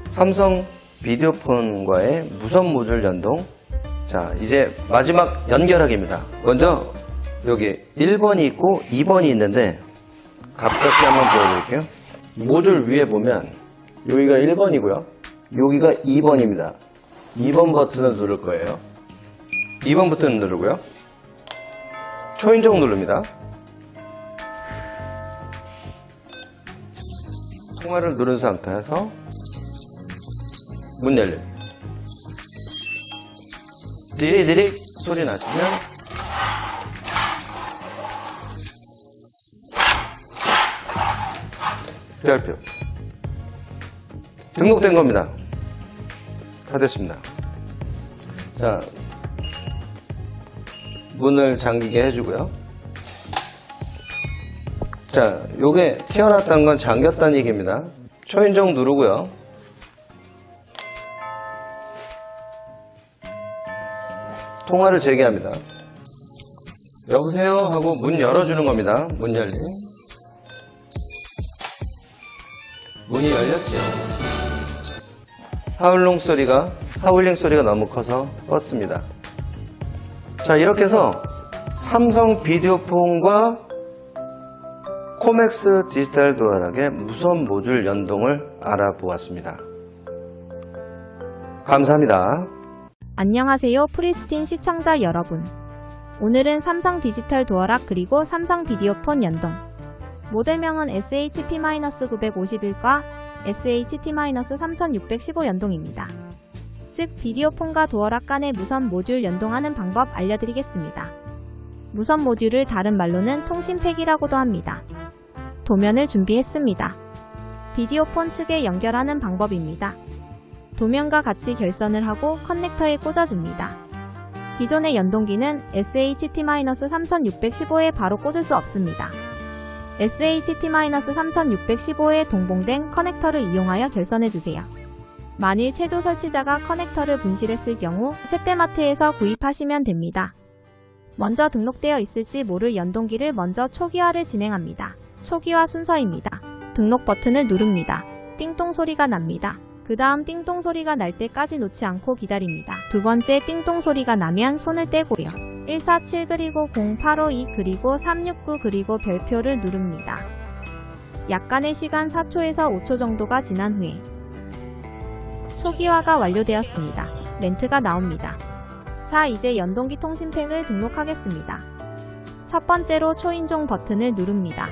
삼성 비디오폰과의 무선 모듈 연동. 자, 이제 마지막 연결하기입니다. 먼저 여기 1번이 있고 2번이 있는데 가깝게 한번 보여드릴게요. 모듈 위에 보면 여기가 1번이고요. 여기가 2번입니다. 2번 버튼을 누를 거예요. 2번 버튼을 누르고요. 초인종 누릅니다. 통화를 누른 상태에서 문 열립니다. 디리디리 소리 나시면 별표 등록된 겁니다. 다 됐습니다. 자, 문을 잠기게 해주고요. 자, 요게 튀어나왔다는 건 잠겼다는 얘기입니다. 초인종 누르고요. 통화를 재개합니다. 여보세요 하고 문 열어주는 겁니다. 문 열림. 문이 열렸죠. 하울링 소리가 너무 커서 껐습니다. 자, 이렇게 해서 삼성 비디오폰과 코맥스 디지털 도어락의 무선 모듈 연동을 알아보았습니다. 감사합니다. 안녕하세요, 프리스틴 시청자 여러분. 오늘은 삼성 디지털 도어락 그리고 삼성 비디오폰 연동, 모델명은 SHP-951과 SHT-3615 연동입니다. 즉 비디오폰과 도어락 간의 무선 모듈 연동하는 방법 알려드리겠습니다. 무선 모듈을 다른 말로는 통신팩이라고도 합니다. 도면을 준비했습니다. 비디오폰 측에 연결하는 방법입니다. 도면과 같이 결선을 하고 커넥터에 꽂아줍니다. 기존의 연동기는 SHT-3615에 바로 꽂을 수 없습니다. SHT-3615에 동봉된 커넥터를 이용하여 결선해주세요. 만일 체조 설치자가 커넥터를 분실했을 경우 셋대마트에서 구입하시면 됩니다. 먼저 등록되어 있을지 모를 연동기를 먼저 초기화를 진행합니다. 초기화 순서입니다. 등록 버튼을 누릅니다. 띵동 소리가 납니다. 그 다음 띵동 소리가 날 때까지 놓지 않고 기다립니다. 두 번째 띵동 소리가 나면 손을 떼고요. 147 그리고 0852 그리고 369 그리고 별표를 누릅니다. 약간의 시간 4초에서 5초 정도가 지난 후에 초기화가 완료되었습니다. 멘트가 나옵니다. 자, 이제 연동기 통신팩을 등록하겠습니다. 첫 번째로 초인종 버튼을 누릅니다.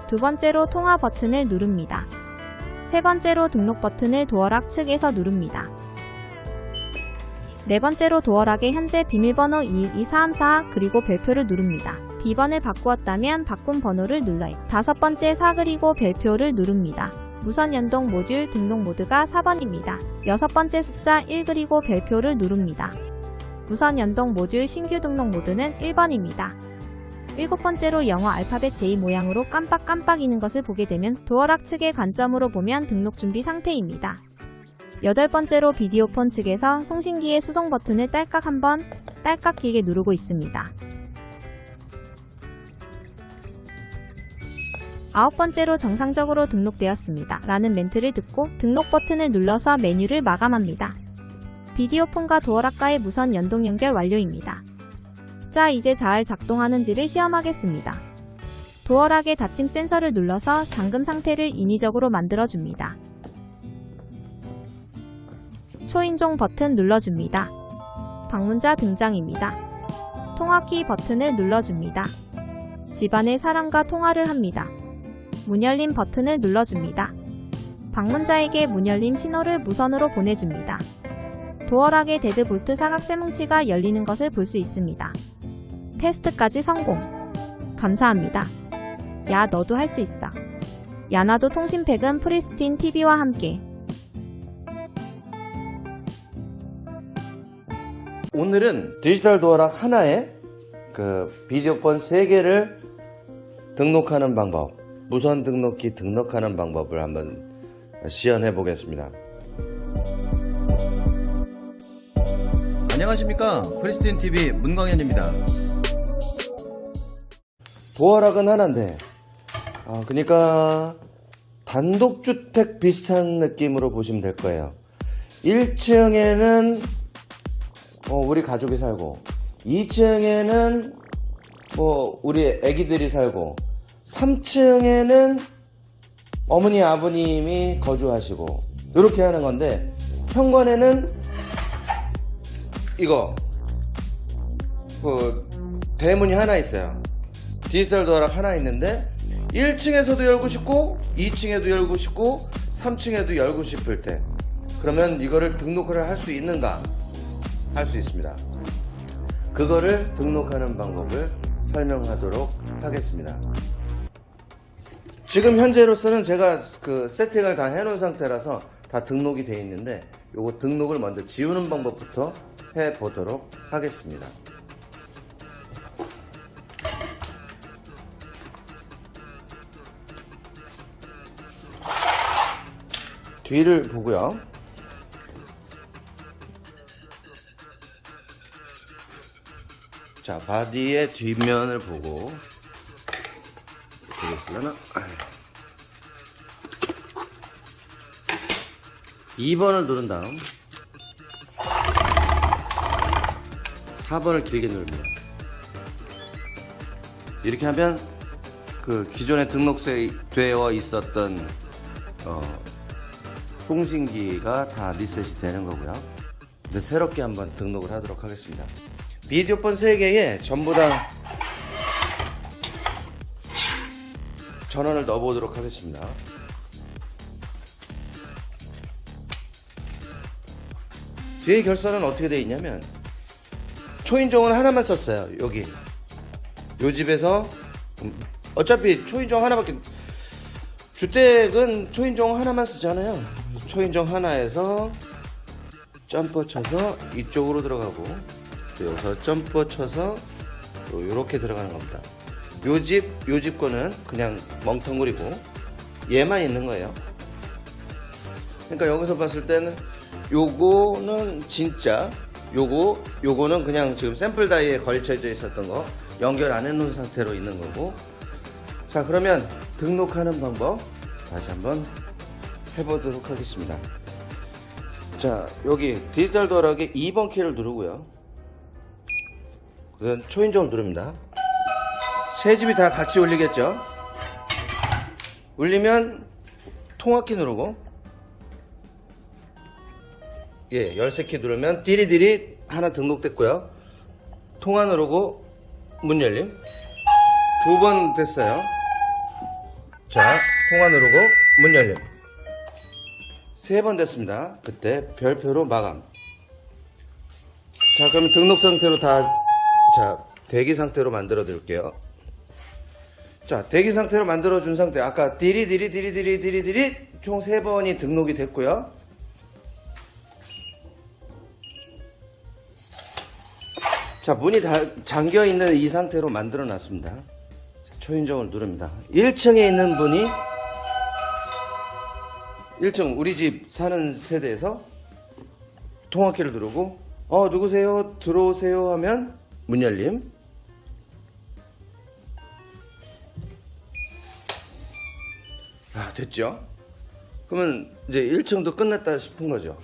두 번째로 통화 버튼을 누릅니다. 세 번째로 등록 버튼을 도어락 측에서 누릅니다. 네 번째로 도어락의 현재 비밀번호 212434 그리고 별표를 누릅니다. B번을 바꾸었다면 바꾼 번호를 눌러요. 다섯 번째 4 그리고 별표를 누릅니다. 무선 연동 모듈 등록 모드가 4번입니다. 여섯 번째 숫자 1 그리고 별표를 누릅니다. 무선 연동 모듈 신규 등록 모드는 1번입니다. 일곱 번째로 영어 알파벳 J 모양으로 깜빡깜빡이는 것을 보게 되면 도어락 측의 관점으로 보면 등록 준비 상태입니다. 여덟 번째로 비디오폰 측에서 송신기의 수동 버튼을 딸깍 한번 딸깍 길게 누르고 있습니다. 아홉 번째로 정상적으로 등록되었습니다. 라는 멘트를 듣고 등록 버튼을 눌러서 메뉴를 마감합니다. 비디오폰과 도어락과의 무선 연동 연결 완료입니다. 자, 이제 잘 작동하는지를 시험하겠습니다. 도어락의 닫힘 센서를 눌러서 잠금 상태를 인위적으로 만들어줍니다. 초인종 버튼 눌러줍니다. 방문자 등장입니다. 통화키 버튼을 눌러줍니다. 집안의 사람과 통화를 합니다. 문 열림 버튼을 눌러줍니다. 방문자에게 문 열림 신호를 무선으로 보내줍니다. 도어락의 데드볼트 사각세뭉치가 열리는 것을 볼 수 있습니다. 테스트까지 성공. 감사합니다. 야, 너도 할 수 있어. 야나도 통신팩은 프리스틴 TV와 함께. 오늘은 디지털 도어락 하나에 비디오폰 3개를 등록하는 방법, 무선 등록기 등록하는 방법을 한번 시연해 보겠습니다. 안녕하십니까, 프리스틴TV 문광현입니다. 도어락은 하나인데 그러니까 단독주택 비슷한 느낌으로 보시면 될 거예요. 1층에는 우리 가족이 살고 2층에는 우리 애기들이 살고 3층에는 어머니 아버님이 거주하시고 이렇게 하는 건데, 현관에는 이거 대문이 하나 있어요. 디지털 도어락 하나 있는데 1층에서도 열고 싶고 2층에도 열고 싶고 3층에도 열고 싶을 때, 그러면 이거를 등록을 할 수 있는가? 할 수 있습니다. 그거를 등록하는 방법을 설명하도록 하겠습니다. 지금 현재로서는 제가 세팅을 다 해놓은 상태라서 다 등록이 되어 있는데, 요거 등록을 먼저 지우는 방법부터 해보도록 하겠습니다. 뒤를 보고요. 자, 바디의 뒷면을 보고 되겠으려나? 2번을 누른 다음 4번을 길게 누릅니다. 이렇게 하면 기존에 등록되어 있었던 송신기가 다 리셋이 되는 거고요. 이제 새롭게 한번 등록을 하도록 하겠습니다. 비디오폰 3개에 전부 다 전원을 넣어보도록 하겠습니다. 뒤에 결선은 어떻게 되어 있냐면 초인종은 하나만 썼어요. 여기 요 집에서 어차피 초인종 하나밖에, 주택은 초인종 하나만 쓰잖아요. 초인종 하나에서 점퍼 쳐서 이쪽으로 들어가고, 또 여기서 점퍼 쳐서 요렇게 들어가는 겁니다. 요 집 거는 그냥 멍텅구리고 얘만 있는 거예요. 그러니까 여기서 봤을 때는 요거는 진짜, 요거는 그냥 지금 샘플 다이에 걸쳐져 있었던 거 연결 안 해놓은 상태로 있는 거고. 자, 그러면 등록하는 방법 다시 한번 해보도록 하겠습니다. 자, 여기 디지털 도어락의 2번 키를 누르고요. 그다음 초인종을 누릅니다. 세 집이 다 같이 울리겠죠? 울리면 통화키 누르고, 예, 열쇠키 누르면 디리디리 하나 등록됐고요. 통화 누르고 문 열림. 2번 됐어요. 자, 통화 누르고 문 열림. 3번 됐습니다. 그때 별표로 마감. 자, 그럼 등록 상태로 다, 자, 대기 상태로 만들어 드릴게요. 자, 대기 상태로 만들어 준 상태. 아까 디리디리 총 3번이 등록이 됐고요. 자, 문이 다 잠겨 있는 이 상태로 만들어 놨습니다. 초인종을 누릅니다. 1층에 있는 분이 1층 우리 집 사는 세대에서 통화키를 누르고 누구세요? 들어오세요 하면 문 열림. 됐죠? 그러면 이제 1층도 끝났다 싶은 거죠.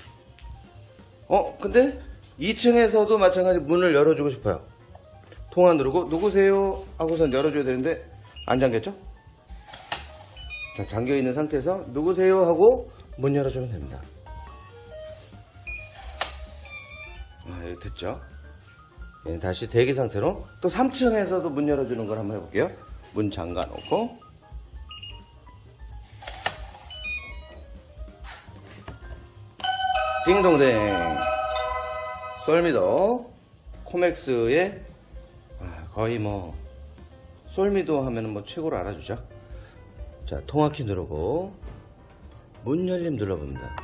근데 2층에서도 마찬가지 문을 열어주고 싶어요. 통화 누르고 누구세요? 하고선 열어줘야 되는데 안 잠겼죠? 자, 잠겨있는 상태에서 누구세요? 하고 문 열어주면 됩니다. 여기 됐죠? 예, 다시 대기 상태로 또 3층에서도 문 열어주는 걸 한번 해볼게요. 문 잠가 놓고 띵동댕. 솔미도 코맥스의 거의 뭐 솔미도 하면은 뭐 최고로 알아주죠. 자, 통화키 누르고 문 열림 눌러봅니다.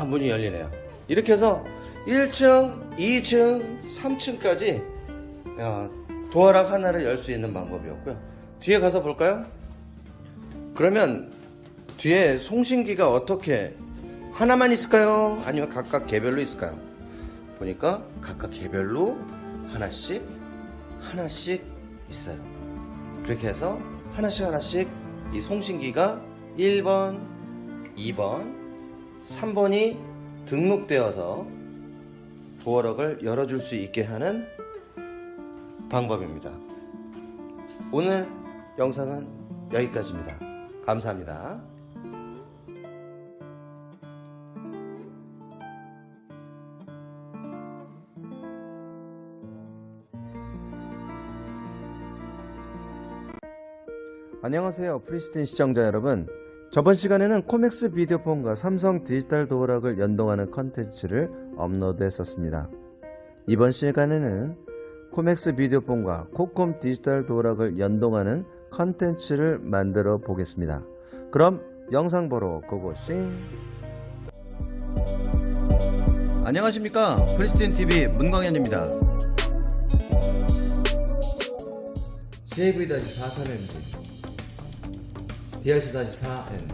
문이 열리네요. 이렇게 해서 1층, 2층, 3층까지 도어락 하나를 열 수 있는 방법이었고요. 뒤에 가서 볼까요? 그러면 뒤에 송신기가 어떻게 하나만 있을까요? 아니면 각각 개별로 있을까요? 보니까 각각 개별로 하나씩 있어요. 그렇게 해서 하나씩 이 송신기가 1번, 2번, 3번이 등록되어서 도어락을 열어줄 수 있게 하는 방법입니다. 오늘 영상은 여기까지입니다. 감사합니다. 안녕하세요, 프리스틴 시청자 여러분. 저번 시간에는 코맥스 비디오폰과 삼성 디지털 도어락을 연동하는 컨텐츠를 업로드했었습니다. 이번 시간에는 코맥스 비디오폰과 코콤 디지털 도어락을 연동하는 컨텐츠를 만들어 보겠습니다. 그럼 영상 보러 고고싱. 안녕하십니까, 프리스틴TV 문광현입니다. CAV-43MG DRC-4N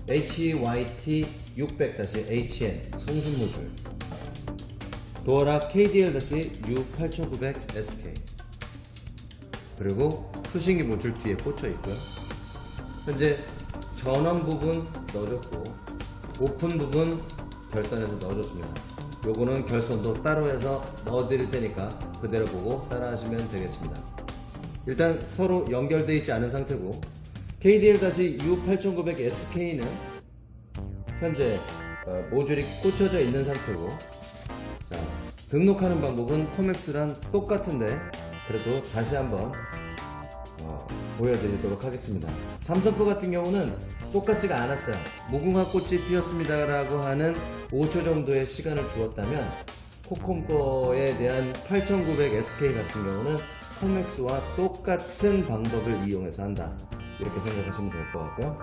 HYT600-HN 송신모듈 도어락 KDL-U8900SK 그리고 수신기 모듈 뒤에 꽂혀 있고요. 현재 전원 부분 넣어줬고 오픈 부분 결선해서 넣어줬습니다. 요거는 결선도 따로 해서 넣어드릴 테니까 그대로 보고 따라 하시면 되겠습니다. 일단 서로 연결되어 있지 않은 상태고 KDL-U8900SK는 현재 모듈이 꽂혀져 있는 상태고, 자, 등록하는 방법은 코맥스랑 똑같은데 그래도 다시 한번 보여드리도록 하겠습니다. 삼성거 같은 경우는 똑같지가 않았어요. 무궁화 꽃이 피었습니다 라고 하는 5초 정도의 시간을 주었다면 코콤 거에 대한 8900SK 같은 경우는 코맥스와 똑같은 방법을 이용해서 한다. 이렇게 생각하시면 될 것 같고요.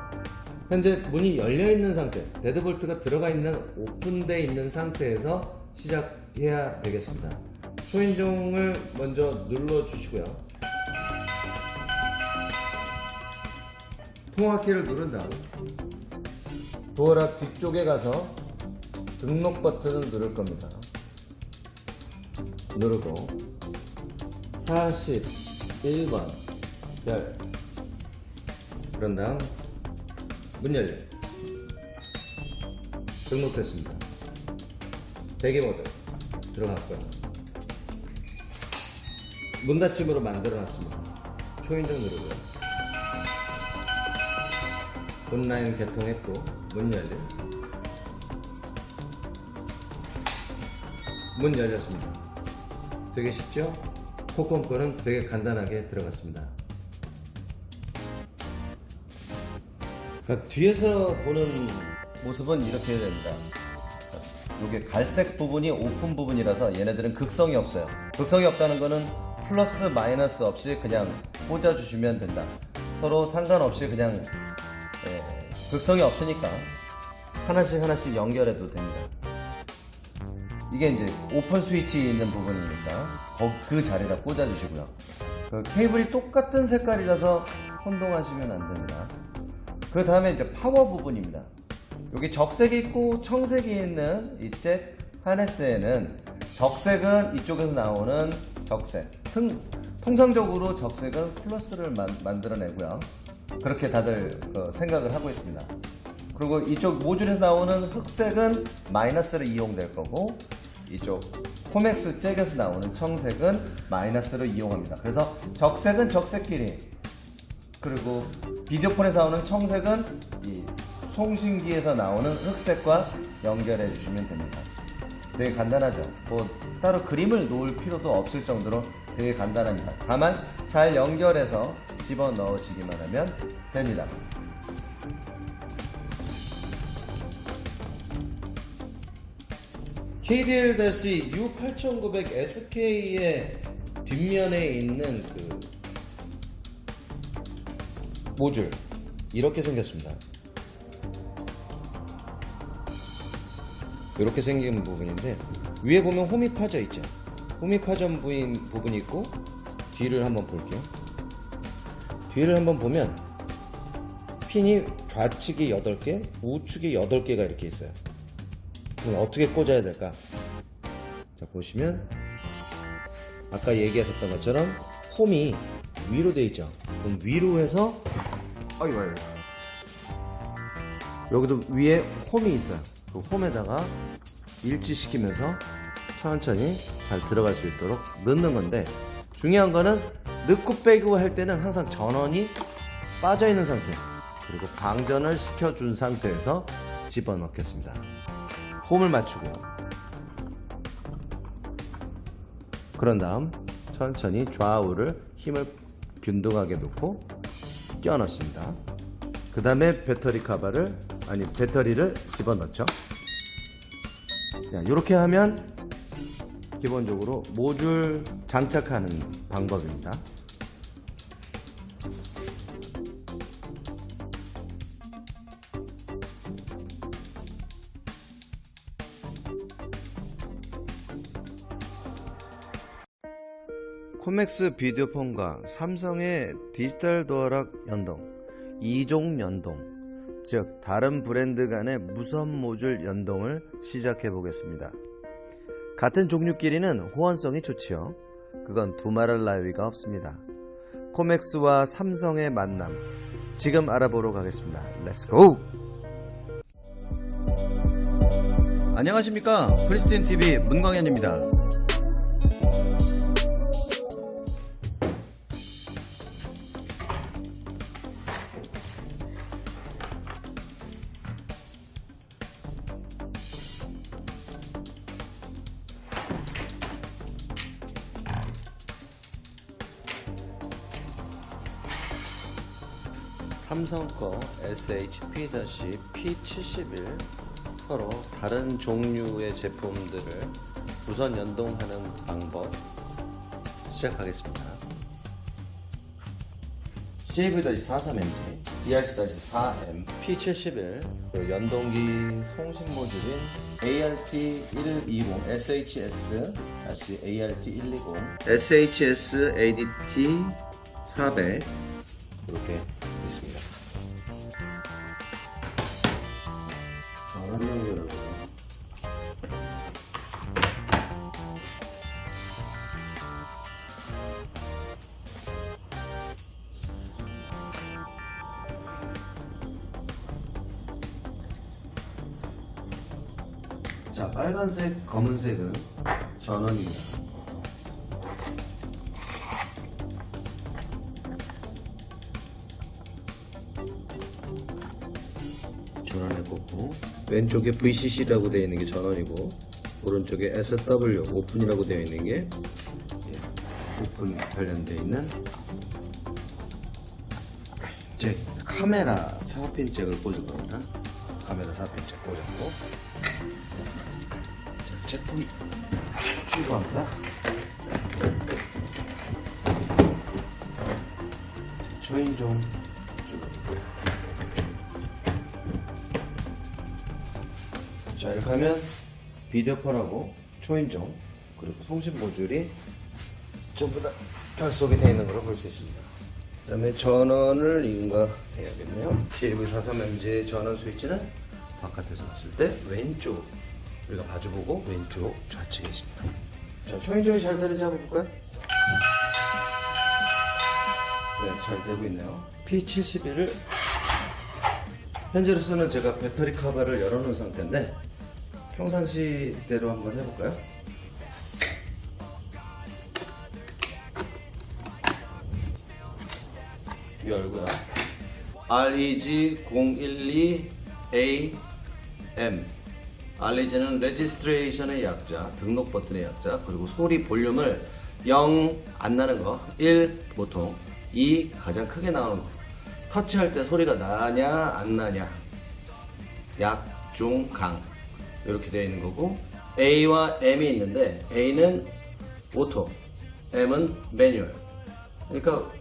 현재 문이 열려 있는 상태, 데드볼트가 들어가 있는 오픈되어 있는 상태에서 시작해야 되겠습니다. 초인종을 먼저 눌러 주시고요. 통화키를 누른 다음 도어락 뒤쪽에 가서 등록 버튼을 누를 겁니다. 누르고 41번 별 그런 다음 문 열려 등록됐습니다. 대기 모드 들어갔고요. 문 닫힘으로 만들어 놨습니다. 초인종 누르고요. 온라인 개통했고 문 열림 문 열렸습니다. 되게 쉽죠? 코콤 거는 되게 간단하게 들어갔습니다. 그러니까 뒤에서 보는 모습은 이렇게 됩니다. 이게 갈색 부분이 오픈 부분이라서 얘네들은 극성이 없어요. 극성이 없다는 거는 플러스 마이너스 없이 그냥 꽂아주시면 된다. 서로 상관없이 그냥 극성이 없으니까 하나씩 연결해도 됩니다. 이게 이제 오픈 스위치 있는 부분이니까 그 자리에다 꽂아주시고요. 그 케이블이 똑같은 색깔이라서 혼동하시면 안 됩니다. 그 다음에 이제 파워 부분입니다. 여기 적색이 있고 청색이 있는 이 잭 하네스에는 적색은 이쪽에서 나오는 적색. 통상적으로 적색은 플러스를 만들어내고요. 그렇게 다들 생각을 하고 있습니다. 그리고 이쪽 모듈에서 나오는 흑색은 마이너스로 이용될 거고 이쪽 코맥스 잭에서 나오는 청색은 마이너스로 이용합니다. 그래서 적색은 적색끼리 그리고 비디오폰에서 나오는 청색은 이 송신기에서 나오는 흑색과 연결해 주시면 됩니다. 되게 간단하죠. 뭐 따로 그림을 놓을 필요도 없을 정도로 되게 간단합니다. 다만 잘 연결해서 집어 넣으시기만 하면 됩니다. KDL-U8900SK의 뒷면에 있는 그 모듈 이렇게 생겼습니다. 이렇게 생긴 부분인데 위에 보면 홈이 파져 있죠. 홈이 파전 부분이 있고 뒤를 한번 볼게요. 뒤를 한번 보면 핀이 좌측이 8개, 우측이 8개가 이렇게 있어요. 그럼 어떻게 꽂아야 될까? 자, 보시면 아까 얘기하셨던 것처럼 홈이 위로 되어 있죠. 그럼 위로 해서 여기도 위에 홈이 있어요. 그 홈에다가 일치시키면서 천천히 잘 들어갈 수 있도록 넣는 건데 중요한 거는 넣고 빼고 할 때는 항상 전원이 빠져 있는 상태 그리고 방전을 시켜준 상태에서 집어넣겠습니다. 홈을 맞추고 그런 다음 천천히 좌우를 힘을 균등하게 놓고 끼워 넣습니다. 그 다음에 배터리를 집어넣죠. 이렇게 하면 기본적으로 모듈 장착하는 방법입니다. 코맥스 비디오폰과 삼성의 디지털 도어락 연동, 2종 연동, 즉 다른 브랜드 간의 무선 모듈 연동을 시작해 보겠습니다. 같은 종류끼리는 호환성이 좋지요. 그건 두말할 나위가 없습니다. 코맥스와 삼성의 만남, 지금 알아보러 가겠습니다. 렛츠고! 안녕하십니까, 프리스틴TV 문광현입니다. 삼성 거 SHP-P71 서로 다른 종류의 제품들을 무선 연동하는 방법 시작하겠습니다. CAV-43MG, DRC-4M, P71, 연동기 송신 모듈인 ART120, SHS-ART120, SHS ADT400 이렇게 있습니다. 전원 연결하고 자, 빨간색, 검은색은 전원입니다. 전원을 꽂고 왼쪽에 VCC라고 되어 있는 게 전원이고 오른쪽에 SW 오픈이라고 되어 있는 게 오픈 관련되어 있는 제 카메라 4핀 잭을 꽂을 겁니다. 카메라 4핀 잭 꽂았고 제품 출고합니다. 조인종 자, 이렇게 하면 비디오폰하고 초인종 그리고 송신 모듈이 전부 다 결속이 되어 있는 걸로 볼 수 있습니다. 그 다음에 전원을 인가해야겠네요. CAV-43MG의 전원 스위치는 바깥에서 봤을 때 왼쪽, 우리가 마주보고 왼쪽 좌측에 있습니다. 자, 초인종이 잘 되는지 한번 볼까요? 네, 잘 되고 있네요. P71을 현재로서는 제가 배터리 카바를 열어놓은 상태인데 평상시대로 한번 해볼까요? 열고요. REG012AM REG는 레지스트레이션의 약자, 등록 버튼의 약자, 그리고 소리 볼륨을 0 안 나는 거, 1 보통, 2 가장 크게 나오는 거. 터치할 때 소리가 나냐 안 나냐, 약, 중, 강 이렇게 되어 있는 거고, A와 M이 있는데 A는 오토, M은 매뉴얼. 그러니까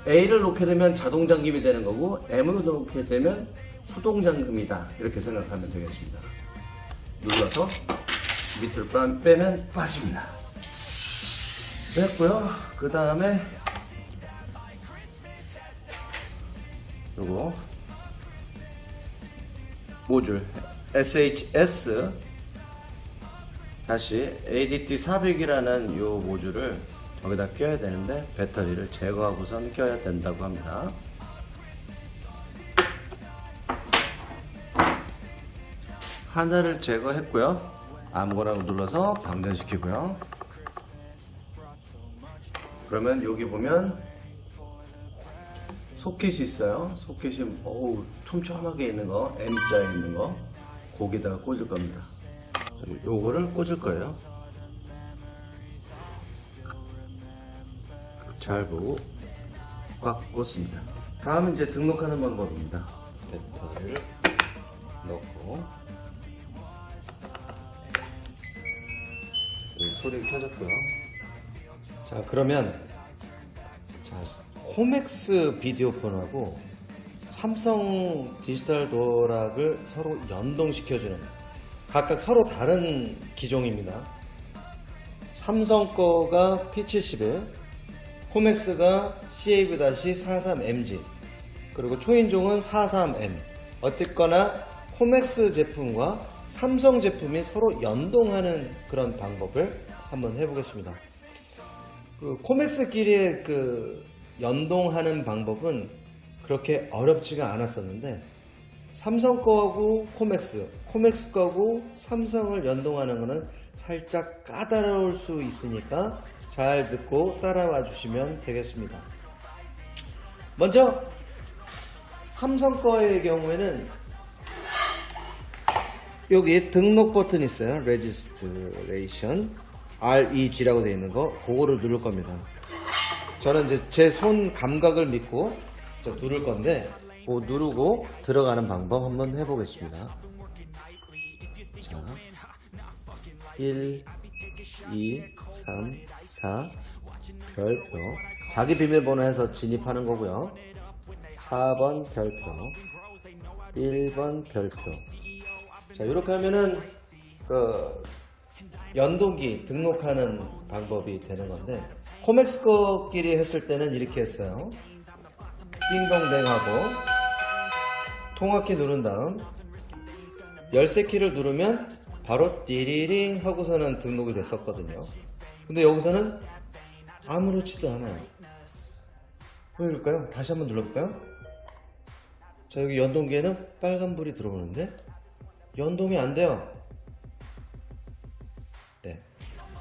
A를 놓게 되면 자동 잠김이 되는 거고 M으로 놓게 되면 수동 잠금이다 이렇게 생각하면 되겠습니다. 눌러서 밑으로 빼면 빠집니다. 됐고요. 그 다음에 요거 모듈 SHS 다시 ADT400이라는 요 모듈을 여기다 껴야 되는데 배터리를 제거하고선 껴야 된다고 합니다. 하나를 제거했고요. 아무거나 눌러서 방전시키고요. 그러면 여기 보면 소켓이 있어요. 소켓이 어우 촘촘하게 있는 거, M자에 있는 거 거기다가 꽂을 겁니다. 요거를 꽂을 거예요. 잘 보고 꽉 꽂습니다. 다음은 이제 등록하는 방법입니다. 배터리를 넣고 여기 소리 켜졌고요. 자, 그러면 자, 코맥스 비디오폰하고 삼성 디지털 도어락을 서로 연동시켜주는, 각각 서로 다른 기종입니다. 삼성 거가 P71, 코맥스가 CAV-43MG, 그리고 초인종은 43M. 어쨌거나 코맥스 제품과 삼성 제품이 서로 연동하는 그런 방법을 한번 해보겠습니다. 그 코맥스끼리의 그 연동하는 방법은 그렇게 어렵지가 않았었는데 삼성 거하고 코맥스, 코맥스 거하고 삼성을 연동하는 거는 살짝 까다로울 수 있으니까 잘 듣고 따라와 주시면 되겠습니다. 먼저 삼성 거의 경우에는 여기 등록 버튼 있어요. 레지스트레이션 REG라고 되어 있는 거, 그거를 누를 겁니다. 저는 이제 제 손 감각을 믿고 누를 건데, 그거 누르고 들어가는 방법 한번 해보겠습니다. 자, 1, 2, 3, 4 별표. 자기 비밀번호 해서 진입하는 거고요. 4번 별표, 1번 별표. 자, 이렇게 하면은 그 연동기 등록하는 방법이 되는 건데, 코맥스 거끼리 했을 때는 이렇게 했어요. 띵동댕 하고 통화키 누른 다음 열쇠키를 누르면 바로 띠리링 하고서는 등록이 됐었거든요. 근데 여기서는 아무렇지도 않아요. 왜 그럴까요? 다시 한번 눌러볼까요? 자, 여기 연동기에는 빨간불이 들어오는데 연동이 안 돼요. 네,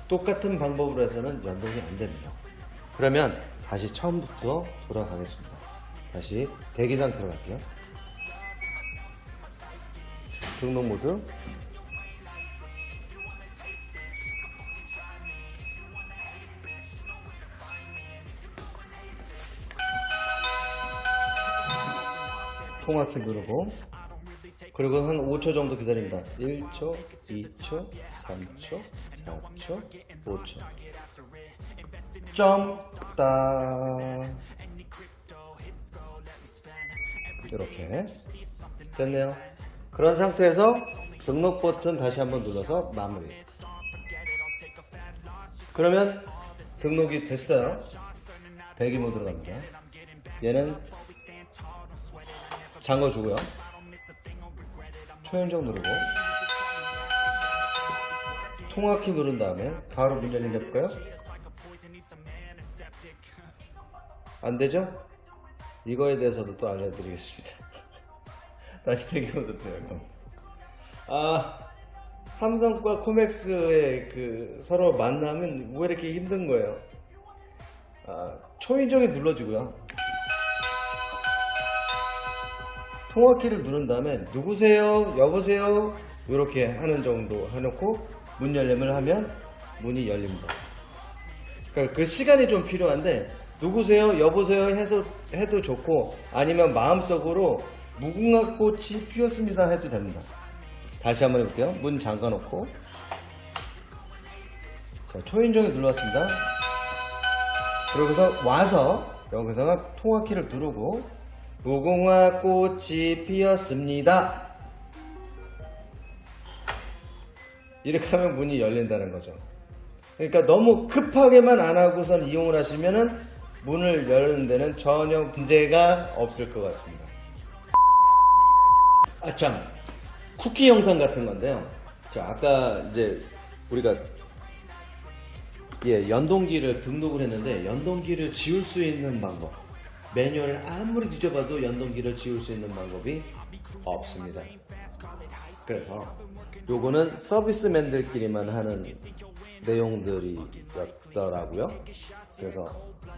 똑같은 방법으로 해서는 연동이 안 됩니다. 그러면 다시 처음부터 돌아가겠습니다. 다시 대기 상태로 갈게요. 등록 모드. 통화키 누르고, 그리고 한 5초 정도 기다립니다. 1초, 2초, 3초, 4초, 5초. 점, 따. 이렇게 됐네요. 그런 상태에서 등록 버튼 다시 한번 눌러서 마무리. 그러면 등록이 됐어요. 대기 모드로 갑니다. 얘는 잠궈주고요. 초연정 누르고 통화키 누른 다음에 바로 문 열리게 해볼까요? 안되죠? 이거에 대해서도 또 알려드리겠습니다. 다시 대기 모드 들어갈 겁니다. 삼성과 코맥스의 그 서로 만나면 왜 이렇게 힘든 거예요? 초인종이 눌러지고요. 통화키를 누른 다음에 누구세요? 여보세요? 이렇게 하는 정도 해놓고 문 열림을 하면 문이 열립니다. 그러니까 그 시간이 좀 필요한데 누구세요? 여보세요? 해도 좋고, 아니면 마음속으로 무궁화꽃이 피었습니다 해도 됩니다. 다시 한번 해볼게요. 문 잠가 놓고, 자, 초인종이 눌렀습니다. 그러고서 와서 여기서가 통화키를 누르고 무궁화꽃이 피었습니다 이렇게 하면 문이 열린다는 거죠. 그러니까 너무 급하게만 안 하고선 이용을 하시면은 문을 여는 데는 전혀 문제가 없을 것 같습니다. 참, 쿠키 영상 같은 건데요. 자, 아까 이제 우리가 연동기를 등록을 했는데 연동기를 지울 수 있는 방법, 매뉴얼을 아무리 뒤져봐도 연동기를 지울 수 있는 방법이 없습니다. 그래서 요거는 서비스맨들끼리만 하는 내용들이었더라고요. 그래서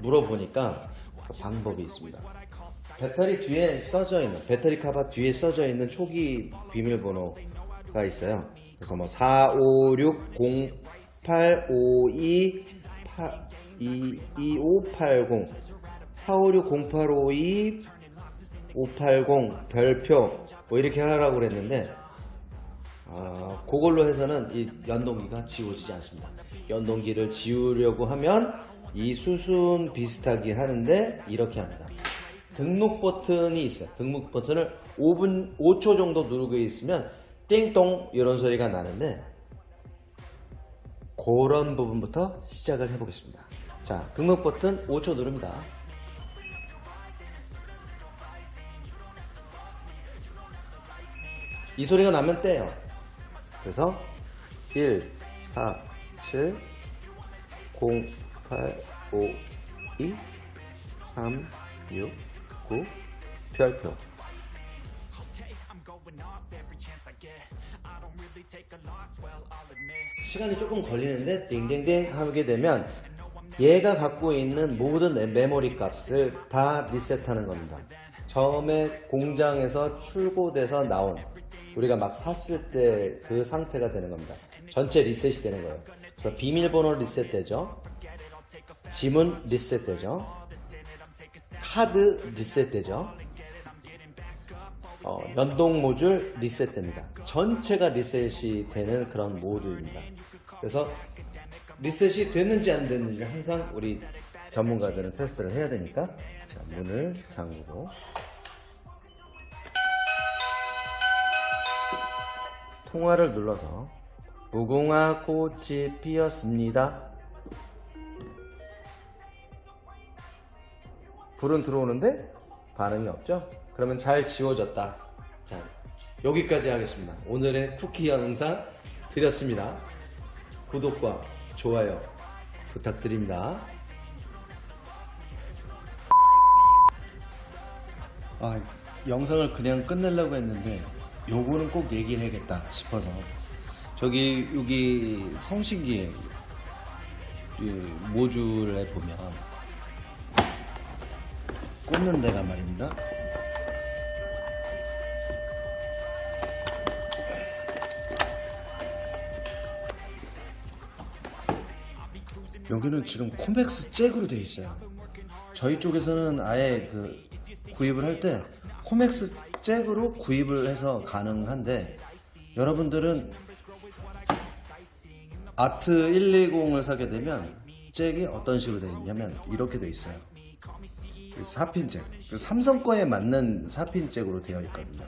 물어보니까 그 방법이 있습니다. 배터리 뒤에 써져 있는, 배터리 카바 뒤에 써져 있는 초기 비밀번호가 있어요. 그래서 뭐 4560-852-2580 4560-852-580 별표 뭐 이렇게 하라고 그랬는데 그걸로 해서는 이 연동기가 지워지지 않습니다. 연동기를 지우려고 하면 이 수순 비슷하게 하는데 이렇게 합니다. 등록 버튼이 있어요. 등록 버튼을 5초 정도 누르고 있으면 띵동 이런 소리가 나는데 그런 부분부터 시작을 해보겠습니다. 자, 등록 버튼 5초 누릅니다. 이 소리가 나면 떼요. 그래서 1, 4, 7, 0, 8, 5, 2, 3, 6, 9, 별표. 시간이 조금 걸리는데 띵띵띵 하게 되면 얘가 갖고 있는 모든 메모리 값을 다 리셋하는 겁니다. 처음에 공장에서 출고돼서 나온, 우리가 막 샀을 때 그 상태가 되는 겁니다. 전체 리셋이 되는 거예요. 그래서 비밀번호 리셋되죠. 지문 리셋되죠. 카드 리셋되죠. 연동 모듈 리셋됩니다. 전체가 리셋이 되는 그런 모듈입니다. 그래서 리셋이 됐는지 안 됐는지 항상 우리 전문가들은 테스트를 해야 되니까 자, 문을 잠그고 통화를 눌러서 무궁화 꽃이 피었습니다. 불은 들어오는데 반응이 없죠? 그러면 잘 지워졌다. 자, 여기까지 하겠습니다. 오늘의 쿠키 영상 드렸습니다. 구독과 좋아요 부탁드립니다. 영상을 그냥 끝내려고 했는데 요거는 꼭 얘기를 해야겠다 싶어서 여기 성신기 모듈에 보면 꽂는 데가 말입니다. 여기는 지금 코맥스 잭으로 되어 있어요. 저희 쪽에서는 아예 구입을 할 때 코맥스 잭으로 구입을 해서 가능한데 여러분들은 아트 120을 사게 되면 잭이 어떤 식으로 되어 있냐면 이렇게 되어 있어요. 4핀 잭, 삼성 거에 맞는 4핀 잭으로 되어 있거든요.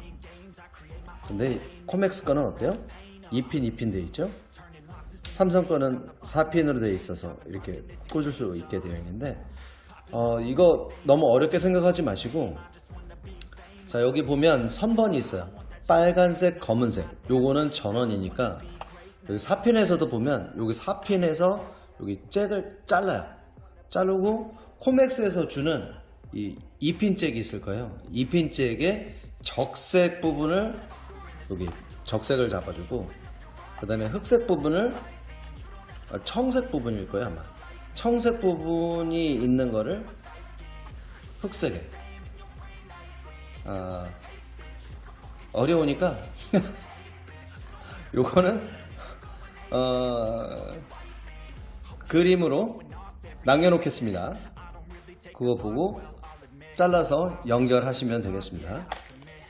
근데 코맥스 거는 어때요? 2핀 되어 있죠? 삼성 거는 4핀으로 되어 있어서 이렇게 꽂을 수 있게 되어 있는데 이거 너무 어렵게 생각하지 마시고 자 여기 보면 선번이 있어요. 빨간색, 검은색. 요거는 전원이니까 여기 4핀에서도 보면 여기 4핀에서 여기 잭을 잘라요. 자르고 코맥스에서 주는 이 2핀 잭이 있을 거예요. 2핀 잭의 적색 부분을 여기 적색을 잡아주고 그 다음에 흑색 부분을 청색 부분일 거예요 아마. 청색 부분이 있는 거를 흑색에 어려우니까 요거는 그림으로 남겨놓겠습니다. 그거 보고 잘라서 연결하시면 되겠습니다.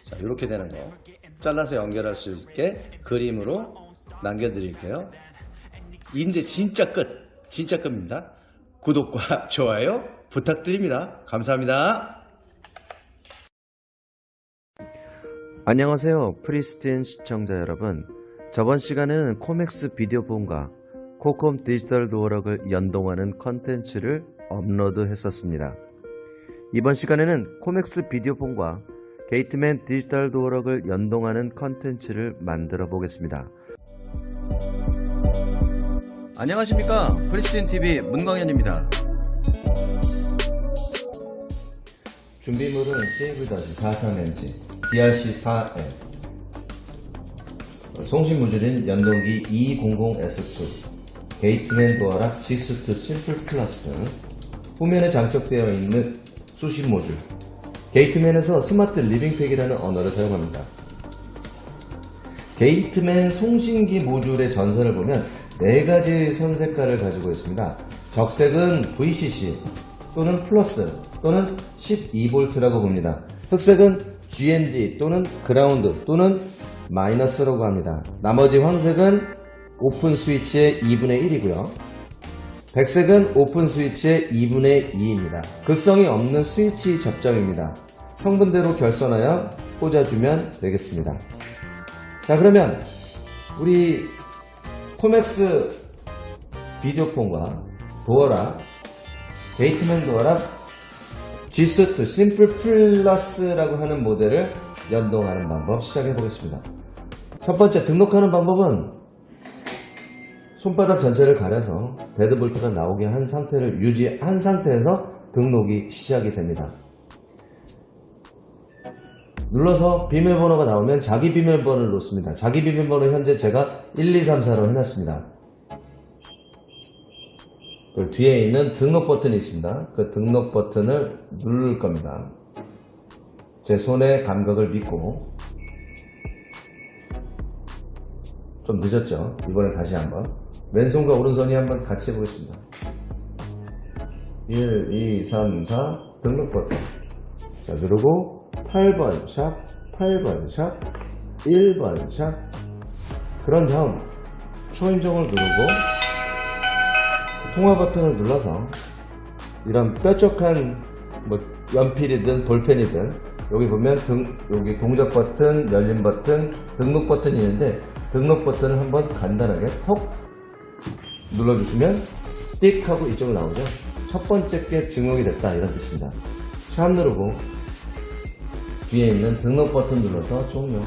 자, 이렇게 되는 거 잘라서 연결할 수 있게 그림으로 남겨드릴게요. 이제 진짜 끝입니다. 구독과 좋아요 부탁드립니다. 감사합니다. 안녕하세요. 프리스틴 시청자 여러분. 저번 시간에는 코맥스 비디오폰과 코콤 디지털 도어락을 연동하는 컨텐츠를 업로드했었습니다. 이번 시간에는 코맥스 비디오폰과 게이트맨 디지털 도어락을 연동하는 컨텐츠를 만들어 보겠습니다. 안녕하십니까. 프리스틴TV 문광현입니다. 준비물은 CAV-43NG DRC4L 송신 모듈인 연동기 200S2 게이트맨 도어락 G수트 심플 플러스 후면에 장착되어 있는 수신 모듈 게이트맨에서 스마트 리빙팩이라는 언어를 사용합니다. 게이트맨 송신기 모듈의 전선을 보면 4가지 선 색깔을 가지고 있습니다. 적색은 VCC 또는 플러스 또는 12V라고 봅니다. 흑색은 GND 또는 그라운드 또는 마이너스라고 합니다. 나머지 황색은 오픈 스위치의 2분의 1이고요. 백색은 오픈 스위치의 2분의 2입니다. 극성이 없는 스위치 접점입니다. 성분대로 결선하여 꽂아주면 되겠습니다. 자, 그러면 우리 코맥스 비디오폰과 도어락 게이트맨 도어락 G수트 심플 플러스라고 하는 모델을 연동하는 방법 시작해 보겠습니다. 첫 번째 등록하는 방법은 손바닥 전체를 가려서 데드볼트가 나오게 한 상태를 유지한 상태에서 등록이 시작이 됩니다. 눌러서 비밀번호가 나오면 자기 비밀번호를 놓습니다. 자기 비밀번호 현재 제가 1, 2, 3, 4로 해놨습니다. 그 뒤에 있는 등록 버튼이 있습니다. 그 등록 버튼을 누를 겁니다. 제 손의 감각을 믿고 좀 늦었죠? 이번에 다시 한번 왼손과 오른손이 한번 같이 해보겠습니다. 1, 2, 3, 4 등록 버튼 자 누르고 8번 샵 8번 샵, 1번 샵. 그런 다음 초인종을 누르고 통화 버튼을 눌러서 이런 뾰족한 뭐 연필이든 볼펜이든 여기 보면 여기 동작 버튼, 열림 버튼, 등록 버튼이 있는데 등록 버튼을 한번 간단하게 톡 눌러주시면 띡 하고 이쪽으로 나오죠. 첫 번째 게 등록이 됐다 이런 뜻입니다. 샵 누르고 뒤에 있는 등록 버튼 눌러서 종료.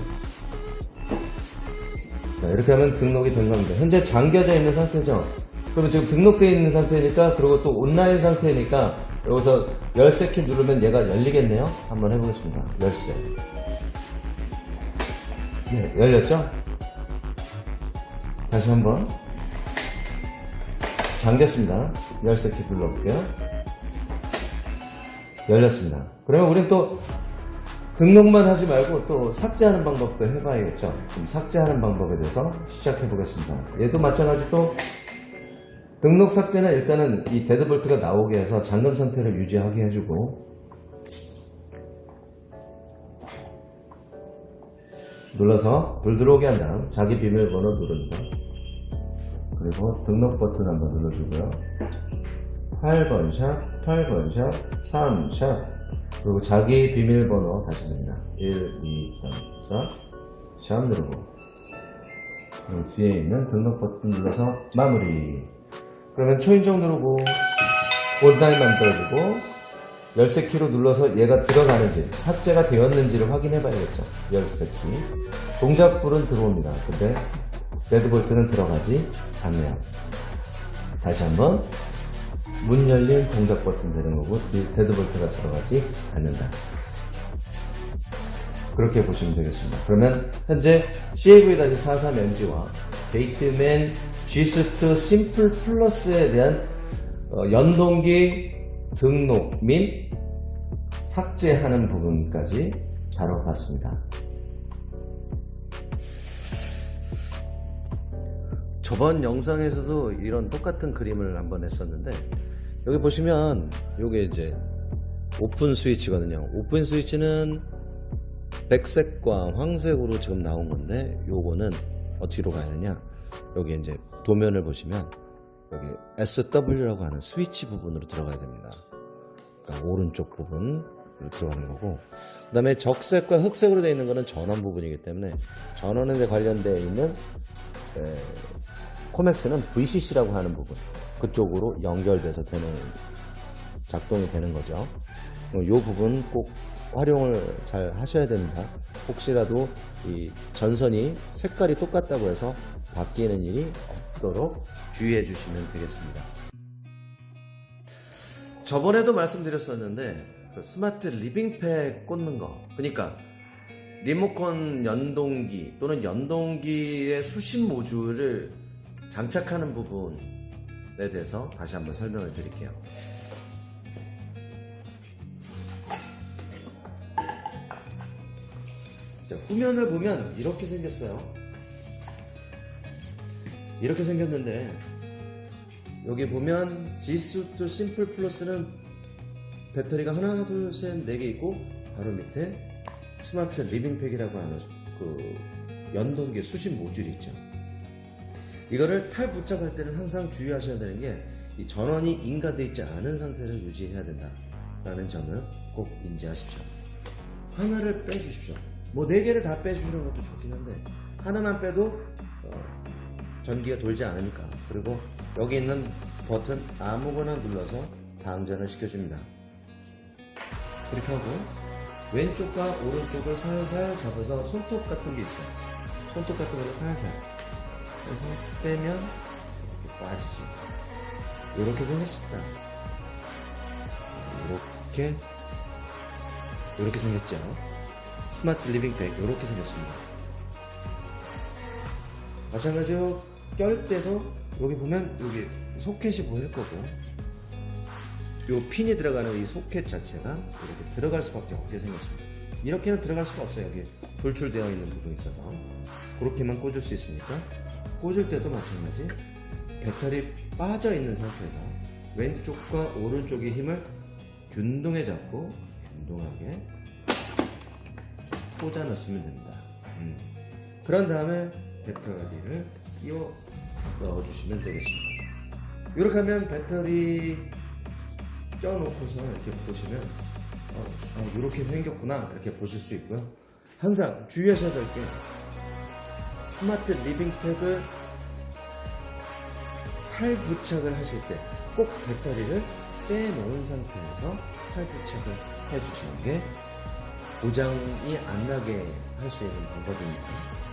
자, 이렇게 하면 등록이 된 겁니다. 현재 잠겨져 있는 상태죠. 그러면 지금 등록되어 있는 상태니까 그리고 또 온라인 상태니까 여기서 열쇠 키 누르면 얘가 열리겠네요. 한번 해보겠습니다. 열쇠. 네, 열렸죠? 다시 한번 잠겼습니다. 열쇠 키 눌러볼게요. 열렸습니다. 그러면 우린 또 등록만 하지 말고 또 삭제하는 방법도 해봐야겠죠. 그럼 삭제하는 방법에 대해서 시작해 보겠습니다. 얘도 마찬가지 또 등록 삭제는 일단은 이 데드볼트가 나오게 해서 잠금 상태를 유지하게 해주고 눌러서 불 들어오게 한 다음 자기 비밀번호 누릅니다. 그리고 등록 버튼 한번 눌러주고요. 8번 샵, 8번 샵, 3 샵, 그리고 자기 비밀번호 다시 듭니다. 1, 2, 3, 4 샵 누르고 그리고 뒤에 있는 등록 버튼 눌러서 마무리. 그러면 초인종 누르고 온라인 만들어주고 열쇠 키로 눌러서 얘가 들어가는지 삭제가 되었는지를 확인해 봐야겠죠. 열쇠 키. 동작불은 들어옵니다. 근데 데드볼트는 들어가지 않네요. 다시 한번 문 열린 동작 버튼 되는 거고 데드볼트가 들어가지 않는다. 그렇게 보시면 되겠습니다. 그러면 현재 CAV-43MG와 게이트맨 G수트 심플 플러스에 대한 연동기 등록 및 삭제하는 부분까지 다뤄봤습니다. 저번 영상에서도 이런 똑같은 그림을 한번 했었는데 여기 보시면 이게 이제 오픈 스위치거든요. 오픈 스위치는 백색과 황색으로 지금 나온 건데 요거는 어디로 가야 되냐, 여기 이제 도면을 보시면 여기 SW라고 하는 스위치 부분으로 들어가야 됩니다. 그러니까 오른쪽 부분으로 들어가는 거고, 그 다음에 적색과 흑색으로 되어 있는 거는 전원 부분이기 때문에 전원에 관련되어 있는 코맥스는 VCC라고 하는 부분, 그쪽으로 연결돼서 작동이 되는 거죠. 이 부분 꼭 활용을 잘 하셔야 됩니다. 혹시라도 이 전선이 색깔이 똑같다고 해서 바뀌는 일이 없도록 주의해 주시면 되겠습니다. 저번에도 말씀드렸었는데 그 스마트 리빙팩 꽂는 거, 그러니까 리모컨 연동기 또는 연동기의 수신 모듈을 장착하는 부분에 대해서 다시 한번 설명을 드릴게요. 자, 후면을 보면 이렇게 생겼어요. 이렇게 생겼는데 여기 보면 G수트 심플 플러스는 배터리가 하나 둘 셋 4개 있고 바로 밑에 스마트 리빙팩이라고 하는 그 연동기 수신 모듈이 있죠. 이거를 탈부착할 때는 항상 주의하셔야 되는 게 이 전원이 인가되어 있지 않은 상태를 유지해야 된다라는 점을 꼭 인지하십시오. 하나를 빼주십시오. 뭐 4개를 다 빼주시는 것도 좋긴 한데 하나만 빼도 전기가 돌지 않으니까. 그리고 여기 있는 버튼 아무거나 눌러서 방전을 시켜줍니다. 그렇게 하고 왼쪽과 오른쪽을 살살 잡아서 손톱 같은 게 있어요. 손톱 같은 거를 살살 그래서 빼면 이렇게 빠지죠. 이렇게 생겼습니다. 이렇게 생겼죠. 스마트 리빙팩 이렇게 생겼습니다. 마찬가지로 껴올 때도 여기 보면 여기 소켓이 보일 거고 요 핀이 들어가는 이 소켓 자체가 이렇게 들어갈 수밖에 없게 생겼습니다. 이렇게는 들어갈 수가 없어요. 여기 돌출되어 있는 부분이 있어서 그렇게만 꽂을 수 있으니까 꽂을 때도 마찬가지 배터리 빠져 있는 상태에서 왼쪽과 오른쪽의 힘을 균등해 잡고 균등하게 꽂아 넣으시면 됩니다. 그런 다음에 배터리를 끼워 넣어주시면 되겠습니다. 이렇게 하면 배터리 껴놓고서 이렇게 보시면 이렇게 생겼구나 이렇게 보실 수 있고요. 항상 주의하셔야 될 게 스마트 리빙팩을 팔 부착을 하실 때 꼭 배터리를 떼놓은 상태에서 팔 부착을 해주시는 게 고장이 안 나게 할 수 있는 방법입니다.